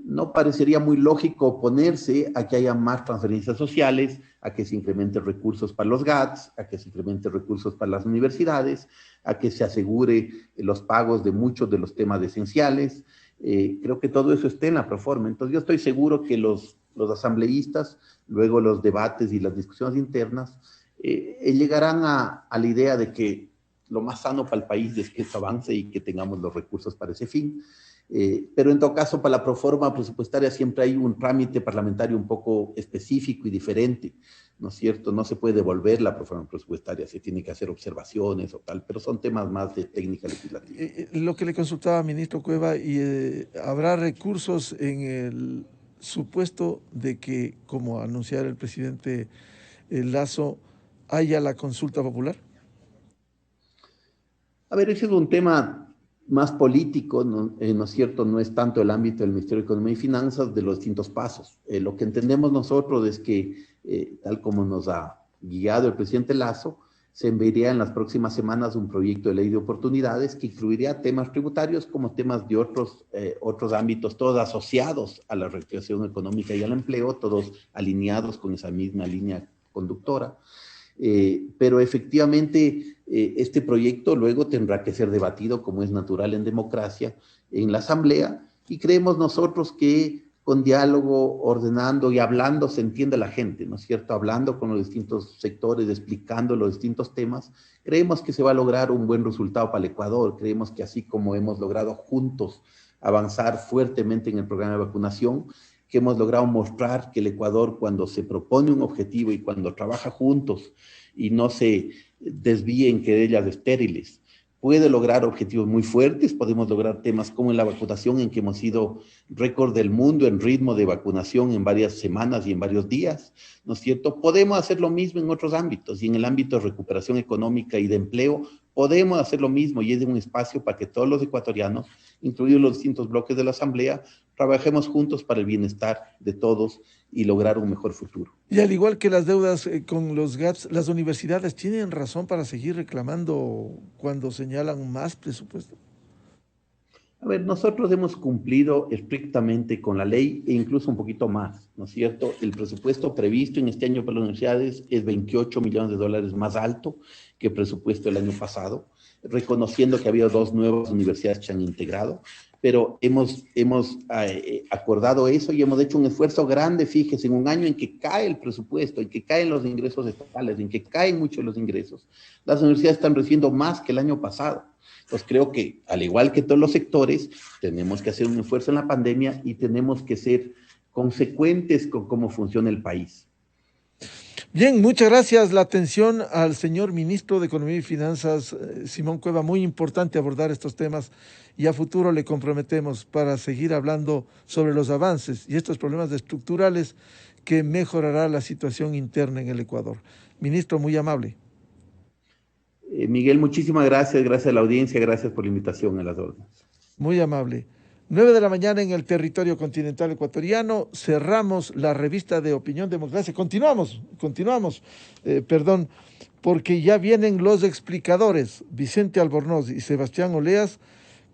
[SPEAKER 3] no parecería muy lógico oponerse a que haya más transferencias sociales, a que se incrementen recursos para los GATS, a que se incrementen recursos para las universidades, a que se asegure los pagos de muchos de los temas esenciales. Creo que todo eso está en la proforma. Entonces yo estoy seguro que los asambleístas, luego los debates y las discusiones internas, llegarán a la idea de que lo más sano para el país es que esto avance y que tengamos los recursos para ese fin. Pero en todo caso, para la proforma presupuestaria siempre hay un trámite parlamentario un poco específico y diferente, ¿no es cierto? No se puede devolver la proforma presupuestaria, se tiene que hacer observaciones o tal, pero son temas más de técnica legislativa.
[SPEAKER 2] Lo que le consultaba, ministro Cueva, ¿habrá recursos en el supuesto de que, como anunciara el presidente Lasso, haya la consulta popular?
[SPEAKER 3] A ver, ese es un tema más político, ¿no? ¿No es cierto? No es tanto el ámbito del Ministerio de Economía y Finanzas de los distintos pasos. Lo que entendemos nosotros es que, tal como nos ha guiado el presidente Lasso, se enviaría en las próximas semanas un proyecto de ley de oportunidades que incluiría temas tributarios como temas de otros ámbitos, todos asociados a la reactivación económica y al empleo, todos alineados con esa misma línea conductora. Pero efectivamente este proyecto luego tendrá que ser debatido, como es natural en democracia, en la Asamblea, y creemos nosotros que con diálogo, ordenando y hablando se entiende la gente, ¿no es cierto? Hablando con los distintos sectores, explicando los distintos temas, creemos que se va a lograr un buen resultado para el Ecuador. Creemos que así como hemos logrado juntos avanzar fuertemente en el programa de vacunación, que hemos logrado mostrar que el Ecuador, cuando se propone un objetivo y cuando trabaja juntos y no se desvíe en querellas estériles, puede lograr objetivos muy fuertes. Podemos lograr temas como en la vacunación, en que hemos sido récord del mundo en ritmo de vacunación en varias semanas y en varios días, ¿no es cierto? Podemos hacer lo mismo en otros ámbitos, y en el ámbito de recuperación económica y de empleo podemos hacer lo mismo, y es un espacio para que todos los ecuatorianos, incluidos los distintos bloques de la Asamblea, trabajemos juntos para el bienestar de todos y lograr un mejor futuro.
[SPEAKER 2] Y al igual que las deudas con los GAPS, las universidades tienen razón para seguir reclamando cuando señalan más presupuesto.
[SPEAKER 3] A ver, nosotros hemos cumplido estrictamente con la ley e incluso un poquito más, ¿no es cierto? El presupuesto previsto en este año para las universidades es $28 millones más alto que el presupuesto del año pasado, reconociendo que había 2 nuevas universidades que se han integrado, pero hemos acordado eso y hemos hecho un esfuerzo grande. Fíjese, en un año en que cae el presupuesto, en que caen los ingresos estatales, en que caen muchos los ingresos, las universidades están recibiendo más que el año pasado. Pues creo que, al igual que todos los sectores, tenemos que hacer un esfuerzo en la pandemia y tenemos que ser consecuentes con cómo funciona el país.
[SPEAKER 2] Bien, muchas gracias. La atención al señor ministro de Economía y Finanzas, Simón Cueva. Muy importante abordar estos temas, y a futuro le comprometemos para seguir hablando sobre los avances y estos problemas estructurales que mejorará la situación interna en el Ecuador. Ministro, muy amable.
[SPEAKER 3] Miguel, muchísimas gracias. Gracias a la audiencia. Gracias por la invitación a las órdenes.
[SPEAKER 2] Muy amable. 9 de la mañana en el territorio continental ecuatoriano. Cerramos la revista de Opinión Democracia. Continuamos, porque ya vienen los explicadores, Vicente Albornoz y Sebastián Oleas,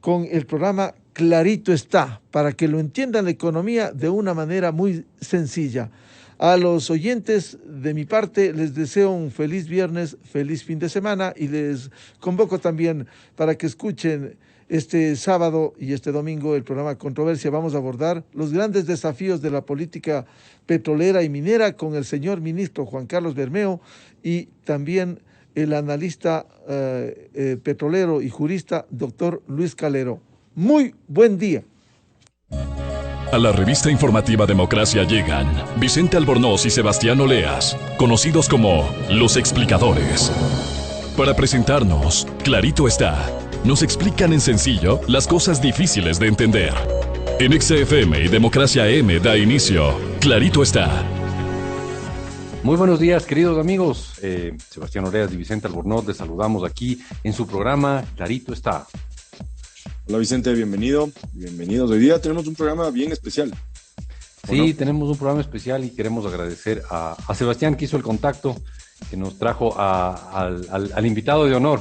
[SPEAKER 2] con el programa Clarito Está, para que lo entiendan la economía de una manera muy sencilla. A los oyentes, de mi parte, les deseo un feliz viernes, feliz fin de semana, y les convoco también para que escuchen este sábado y este domingo el programa Controversia. Vamos a abordar los grandes desafíos de la política petrolera y minera con el señor ministro Juan Carlos Bermeo y también el analista petrolero y jurista doctor Luis Calero. Muy buen día.
[SPEAKER 1] A la revista informativa Democracia llegan Vicente Albornoz y Sebastián Oleas, conocidos como Los Explicadores. Para presentarnos, Clarito Está, nos explican en sencillo las cosas difíciles de entender. En XFM y Democracia M da inicio Clarito Está.
[SPEAKER 5] Muy buenos días, queridos amigos. Sebastián Oleas y Vicente Albornoz, les saludamos aquí en su programa Clarito Está.
[SPEAKER 6] Hola Vicente, bienvenidos. Hoy día tenemos un programa bien especial.
[SPEAKER 5] Sí, tenemos un programa especial y queremos agradecer a Sebastián, que hizo el contacto, que nos trajo al invitado de honor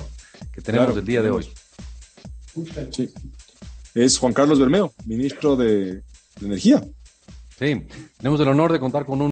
[SPEAKER 5] que tenemos el día de hoy.
[SPEAKER 6] Sí. Es Juan Carlos Bermeo, ministro de Energía.
[SPEAKER 5] Sí, tenemos el honor de contar con un